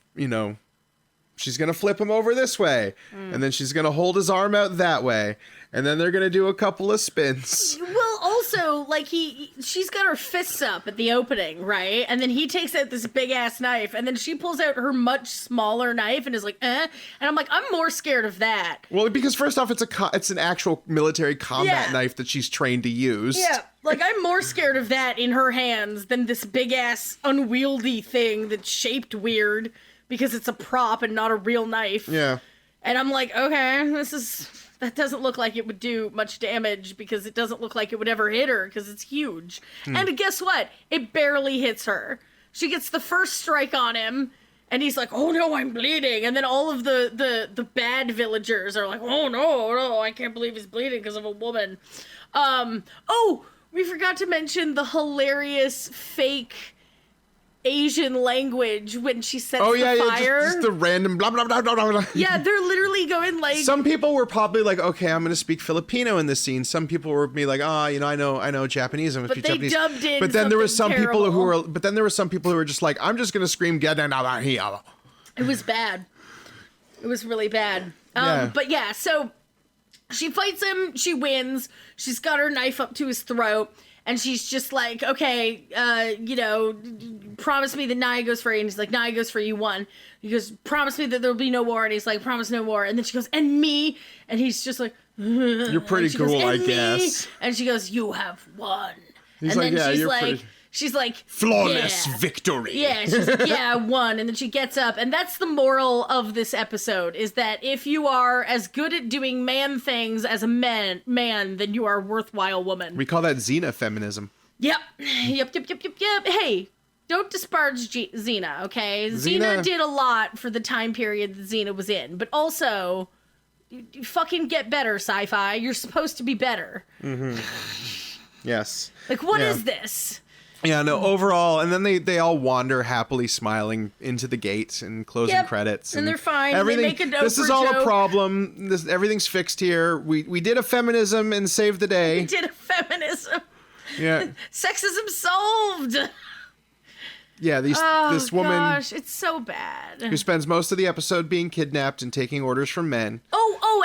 she's going to flip him over this way and then she's going to hold his arm out that way and then they're going to do a couple of spins. Well, also, like, she's got her fists up at the opening, right? And then he takes out this big ass knife and then she pulls out her much smaller knife and is like, And I'm like, I'm more scared of that. Well, because first off, it's an actual military combat knife that she's trained to use. Yeah. Like, I'm more scared of that in her hands than this big ass unwieldy thing that's shaped weird because it's a prop and not a real knife. Yeah. And I'm like, okay, that doesn't look like it would do much damage because it doesn't look like it would ever hit her because it's huge. And guess what? It barely hits her. She gets the first strike on him and he's like, oh no, I'm bleeding. And then all of the bad villagers are like, oh no, I can't believe he's bleeding because of a woman. We forgot to mention the hilarious fake Asian language when she sets the fire. Just the random blah, blah, blah, blah, blah. Yeah, they're literally going like... Some people were probably like, okay, I'm going to speak Filipino in this scene. Some people were be like, I know Japanese. I'm a few Japanese. Dubbed in but then there were some terrible. people who were... But then there were some people who were just like, I'm just going to scream, get down here. It was bad. It was really bad. But yeah, so she fights him. She wins. She's got her knife up to his throat. And she's just like, okay, promise me that Naya goes free. And he's like, Naya goes free, you won. He goes, promise me that there'll be no war. And he's like, promise no war. And then she goes, and me. And he's just like, you're pretty cool, I guess. And she goes, you have won. He's and like, then yeah, she's you're like, pretty... She's like, flawless victory. Yeah, she's like, yeah, I won. And then she gets up. And that's the moral of this episode, is that if you are as good at doing man things as a man, then you are a worthwhile woman. We call that Xena feminism. Yep. Hey, don't disparage Xena, okay? Xena did a lot for the time period that Xena was in. But also, you fucking get better, sci-fi. You're supposed to be better. Mm-hmm. Yes. Like, what is this? Yeah, no, overall, and then they all wander happily smiling into the gate and closing credits. And they're fine. Everything, they make a note this is for all joke. a problem. Everything's fixed here. We did a feminism and saved the day. We did a feminism. Yeah. Sexism solved. Yeah, this woman... gosh, it's so bad. Who spends most of the episode being kidnapped and taking orders from men.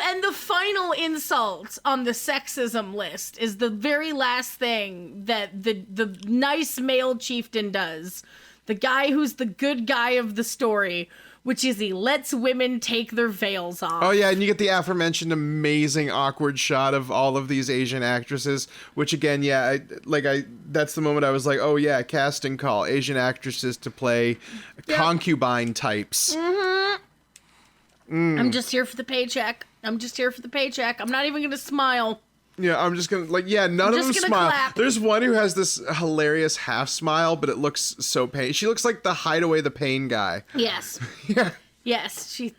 And the final insult on the sexism list is the very last thing that the nice male chieftain does. The guy who's the good guy of the story, which is he lets women take their veils off. Oh, yeah, and you get the aforementioned amazing awkward shot of all of these Asian actresses, which, again, that's the moment I was like, oh, yeah, casting call. Asian actresses to play concubine types. Mm-hmm. I'm just here for the paycheck. I'm not even going to smile. Yeah, I'm just going to, none of them smile. Clap. There's one who has this hilarious half smile, but it looks so pain. She looks like the Hideaway the Pain guy. Yes. Yeah. Yes, she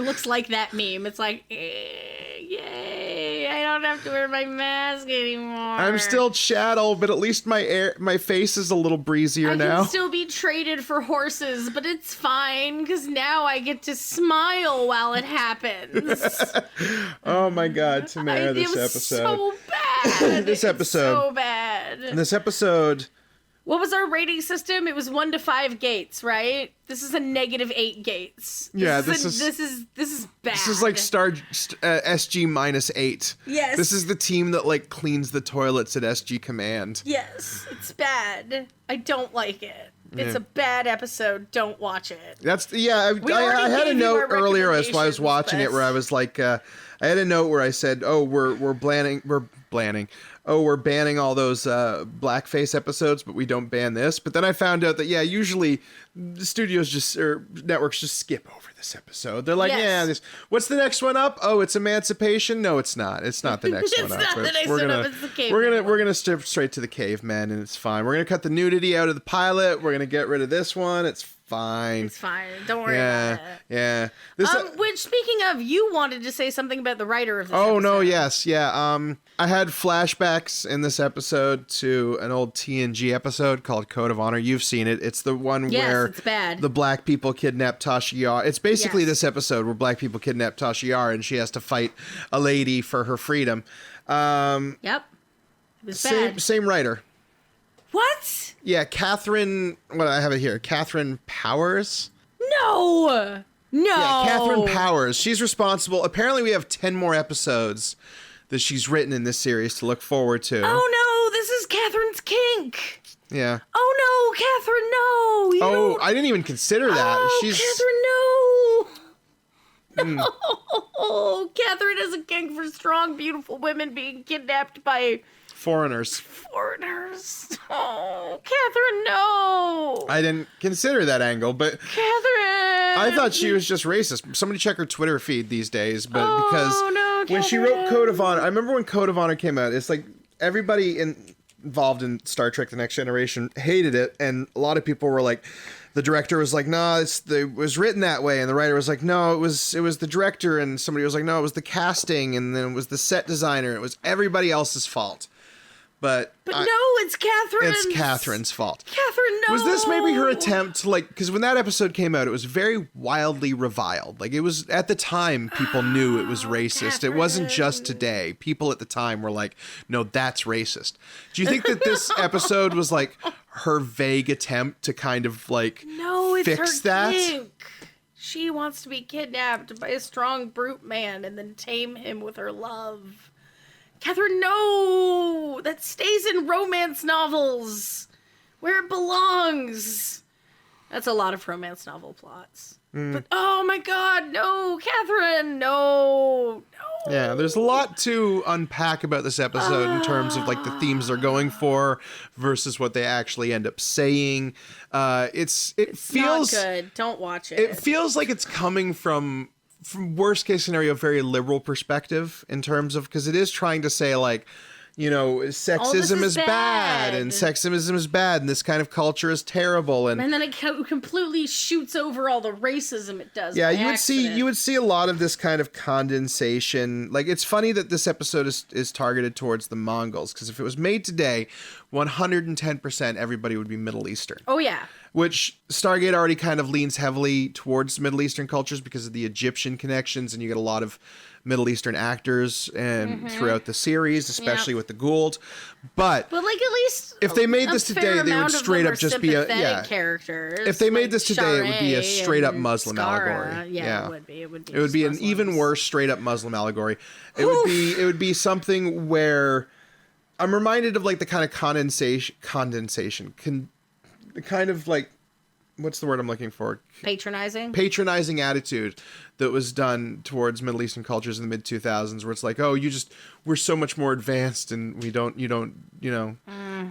looks like that meme. It's like, yay, I don't have to wear my mask anymore. I'm still chattel, but at least my face is a little breezier now. I can still be traded for horses, but it's fine, because now I get to smile while it happens. Oh my god, Tamara, this episode. So bad. This episode. So bad. This episode What was our rating system? It was 1 to 5 gates, right? This is a -8 gates. This is bad. This is like SG -8. Yes. This is the team that like cleans the toilets at SG Command. Yes, it's bad. I don't like it. It's a bad episode. Don't watch it. I had a note earlier as I was watching it where I was like, I had a note where I said, "Oh, we're banning all those blackface episodes, but we don't ban this." But then I found out that usually the studios or networks just skip over this episode. They're like, what's the next one up? Oh, it's Emancipation. No, it's not. It's not the next one up. It's not the next one up. It's the caveman. We're gonna step straight to the caveman, and it's fine. We're gonna cut the nudity out of the pilot. We're gonna get rid of this one. It's fine. It's fine. Don't worry about it. Yeah. Which, speaking of, you wanted to say something about the writer of this episode. No, yes. Yeah. I had flashbacks in this episode to an old TNG episode called Code of Honor. You've seen it. It's the one where it's bad. The black people kidnap Tasha Yar. It's basically this episode where black people kidnap Tasha Yar and she has to fight a lady for her freedom. Yep. It was bad. Same writer. What? Yeah, Catherine. What I have it here. Catherine Powers. No. Yeah, Catherine Powers. She's responsible. Apparently, we have 10 more episodes that she's written in this series to look forward to. Oh no, this is Catherine's kink. Yeah. Oh no, Catherine, no. I didn't even consider that. Oh, Catherine, no. No. Catherine has a kink for strong, beautiful women being kidnapped by foreigners. Oh, Catherine, no. I didn't consider that angle, but Catherine. I thought she was just racist. Somebody check her Twitter feed these days, but because when she Catherine. wrote Code of Honor, I remember when Code of Honor came out, it's like everybody involved in Star Trek The Next Generation hated it, and a lot of people were like, the director was like, no, it was written that way, and the writer was like, no, it was the director, and somebody was like, no, it was the casting, and then it was the set designer. It was everybody else's fault. But no, it's Catherine's. It's Catherine's fault. Catherine, no. Was this maybe her attempt to, like, because when that episode came out, it was very wildly reviled. Like, it was, at the time, people knew it was racist. Catherine. It wasn't just today. People at the time were like, no, that's racist. Do you think that this episode was, like, her vague attempt to kind of, like, fix that? Kink. She wants to be kidnapped by a strong brute man and then tame him with her love. Catherine, no! That stays in romance novels, where it belongs. That's a lot of romance novel plots. But, oh my god, no! Catherine, no! Yeah, there's a lot to unpack about this episode in terms of, like, the themes they're going for versus what they actually end up saying. It feels not good. Don't watch it. It feels like it's coming from worst case scenario, very liberal perspective in terms of, because it is trying to say, like, you know, sexism is bad and sexism is bad and this kind of culture is terrible, and then it completely shoots over all the racism it does. Yeah, you would see a lot of this kind of condensation. Like, it's funny that this episode is targeted towards the Mongols, because if it was made today, 110% everybody would be Middle Eastern. Oh yeah. Which Stargate already kind of leans heavily towards Middle Eastern cultures because of the Egyptian connections, and you get a lot of Middle Eastern actors and throughout the series, especially with the Gould. But like, at least if they made this today, they would straight up just be a characters. If they made this today, it would be a straight up Muslim allegory. Yeah, it would be. It would be an even worse straight up Muslim allegory. It would be something where I'm reminded of, like, the kind of condensation, the kind of, like, what's the word I'm looking for? Patronizing attitude that was done towards Middle Eastern cultures in the mid 2000s, where it's like, oh, we're so much more advanced and you don't,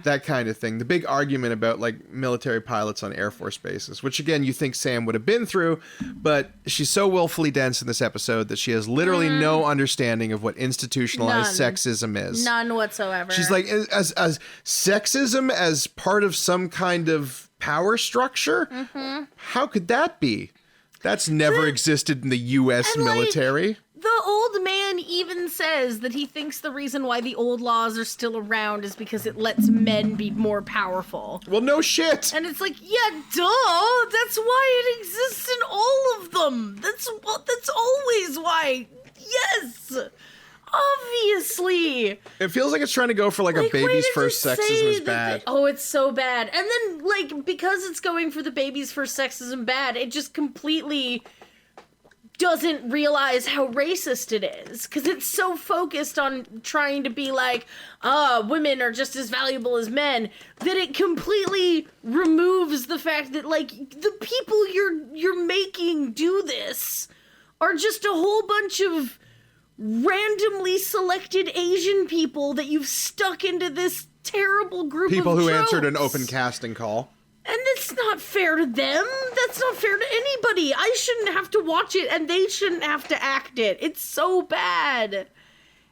that kind of thing. The big argument about, like, military pilots on Air Force bases, which again, you think Sam would have been through, but she's so willfully dense in this episode that she has literally no understanding of what institutionalized sexism is. None whatsoever. She's like, as sexism as part of some kind of power structure? How could that be? That's never existed in the U.S. military. Like, the old man even says that he thinks the reason why the old laws are still around is because it lets men be more powerful. Well, no shit. And it's like, yeah, duh. That's why it exists in all of them. That's always why. Yes. Obviously. It feels like it's trying to go for like a baby's first sexism is bad. Oh, it's so bad. And then, like, because it's going for the baby's first sexism bad, it just completely doesn't realize how racist it is. Because it's so focused on trying to be like, women are just as valuable as men, that it completely removes the fact that, like, the people you're making do this are just a whole bunch of randomly selected Asian people that you've stuck into this terrible group of people who tropes. answered an open casting call. And it's not fair to them. That's not fair to anybody. I shouldn't have to watch it, and they shouldn't have to act it. It's so bad.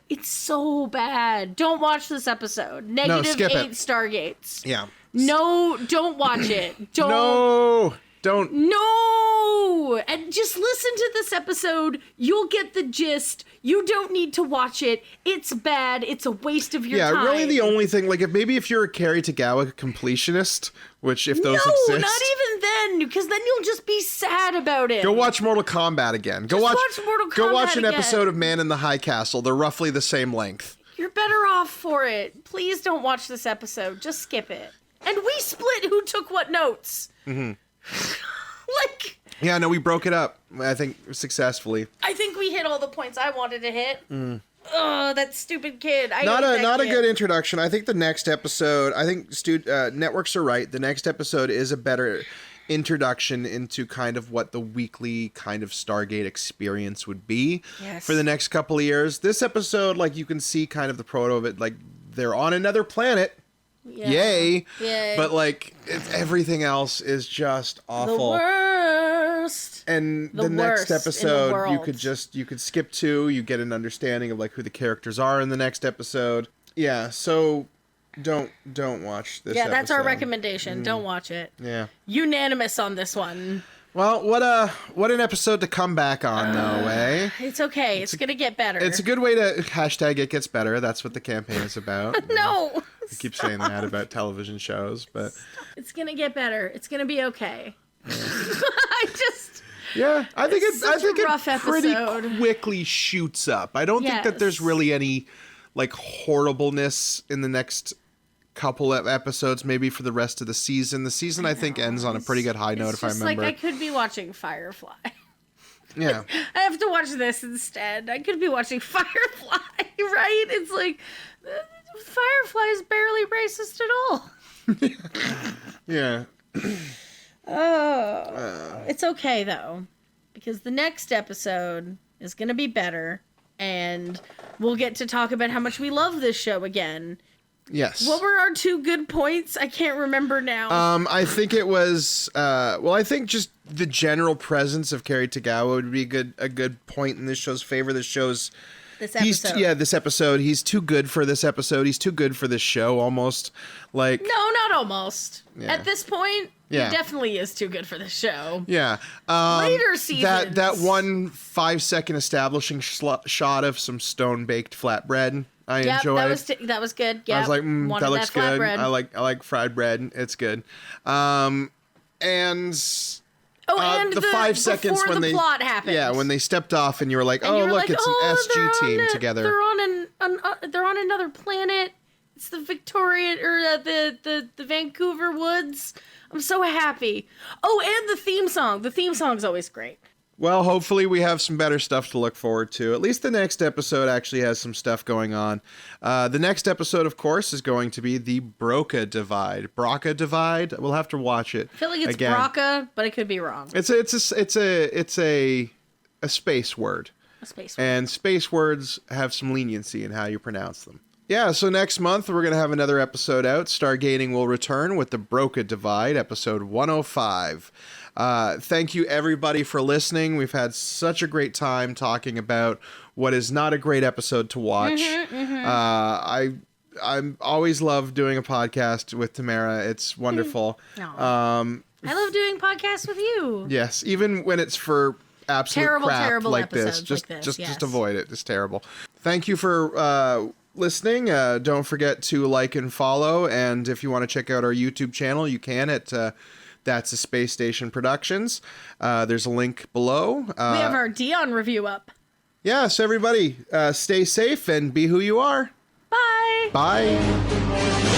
It's so bad. Don't watch this episode. -8 Stargates. Yeah. No, don't watch it. Don't. No, don't. No! And just listen to this episode. You'll get the gist. You don't need to watch it. It's bad. It's a waste of your time. Yeah, really the only thing, like, if you're a Carrie Tagawa completionist, which if those exist... No, not even then, because then you'll just be sad about it. Go watch Mortal Kombat again. Go watch Mortal Kombat Go watch an again. episode of Man in the High Castle. They're roughly the same length. You're better off for it. Please don't watch this episode. Just skip it. And we split who took what notes. Mm-hmm. Like... Yeah, no, we broke it up, I think, successfully. I think we hit all the points I wanted to hit. Oh, that stupid kid. Not a good introduction. I think the next episode, networks are right. The next episode is a better introduction into kind of what the weekly kind of Stargate experience would be for the next couple of years. This episode, like, you can see kind of the proto of it, like, they're on another planet. Yeah. Yay. But, like, everything else is just awful. The worst. And the next episode, you could skip to, you get an understanding of, like, who the characters are in the next episode. Yeah, so don't watch this episode. That's our recommendation. Don't watch it. Yeah. Unanimous on this one. Well, what an episode to come back on, though, eh? It's okay. It's going to get better. It's a good way to hashtag it gets better. That's what the campaign is about. No. I keep saying that about television shows, but... It's going to get better. It's going to be okay. Yeah, I think it pretty episode. quickly shoots up. I don't think that there's really any, like, horribleness in the next couple of episodes, maybe for the rest of the season. The season, I think, ends on a pretty good high note, if I remember. Like, I could be watching Firefly. Yeah. I have to watch this instead. I could be watching Firefly, right? It's like, Firefly is barely racist at all. Yeah. It's okay, though, because the next episode is going to be better, and we'll get to talk about how much we love this show again. Yes. What were our 2 good points? I can't remember now. I think it was, I think just the general presence of Carrie Tagawa would be a good point in this show's favor. This episode. This episode. He's too good for this episode. He's too good for this show, almost. Like... No, not almost. Yeah. At this point, he definitely is too good for this show. Yeah. Later seasons. That 1 5-second establishing shot of some stone-baked flatbread... I enjoyed. That was good. Yeah, I was like, that looks good. Bread. I like fried bread. It's good. And the 5 seconds when the plot happened. Yeah, when they stepped off, and you were like, "Oh, look, it's an SG team together." They're on another planet. It's the Victoria or the Vancouver woods. I'm so happy. Oh, and the theme song. The theme song's always great. Well, hopefully we have some better stuff to look forward to. At least the next episode actually has some stuff going on. The next episode, of course, is going to be the Broca Divide. Broca Divide? We'll have to watch it. I feel like it's again. Broca, but I could be wrong. It's a space word. A space word. And space words have some leniency in how you pronounce them. Yeah, so next month we're going to have another episode out. Stargating will return with the Broca Divide, episode 105. Thank you, everybody, for listening. We've had such a great time talking about what is not a great episode to watch. I always love doing a podcast with Tamara. It's wonderful. I love doing podcasts with you. Yes, even when it's for absolute crap like this. Just avoid it. It's terrible. Thank you for listening. Don't forget to like and follow. And if you want to check out our YouTube channel, you can at That's a Space Station Productions. There's a link below. We have our Dion review up. Yeah, so everybody, stay safe and be who you are. Bye. Bye.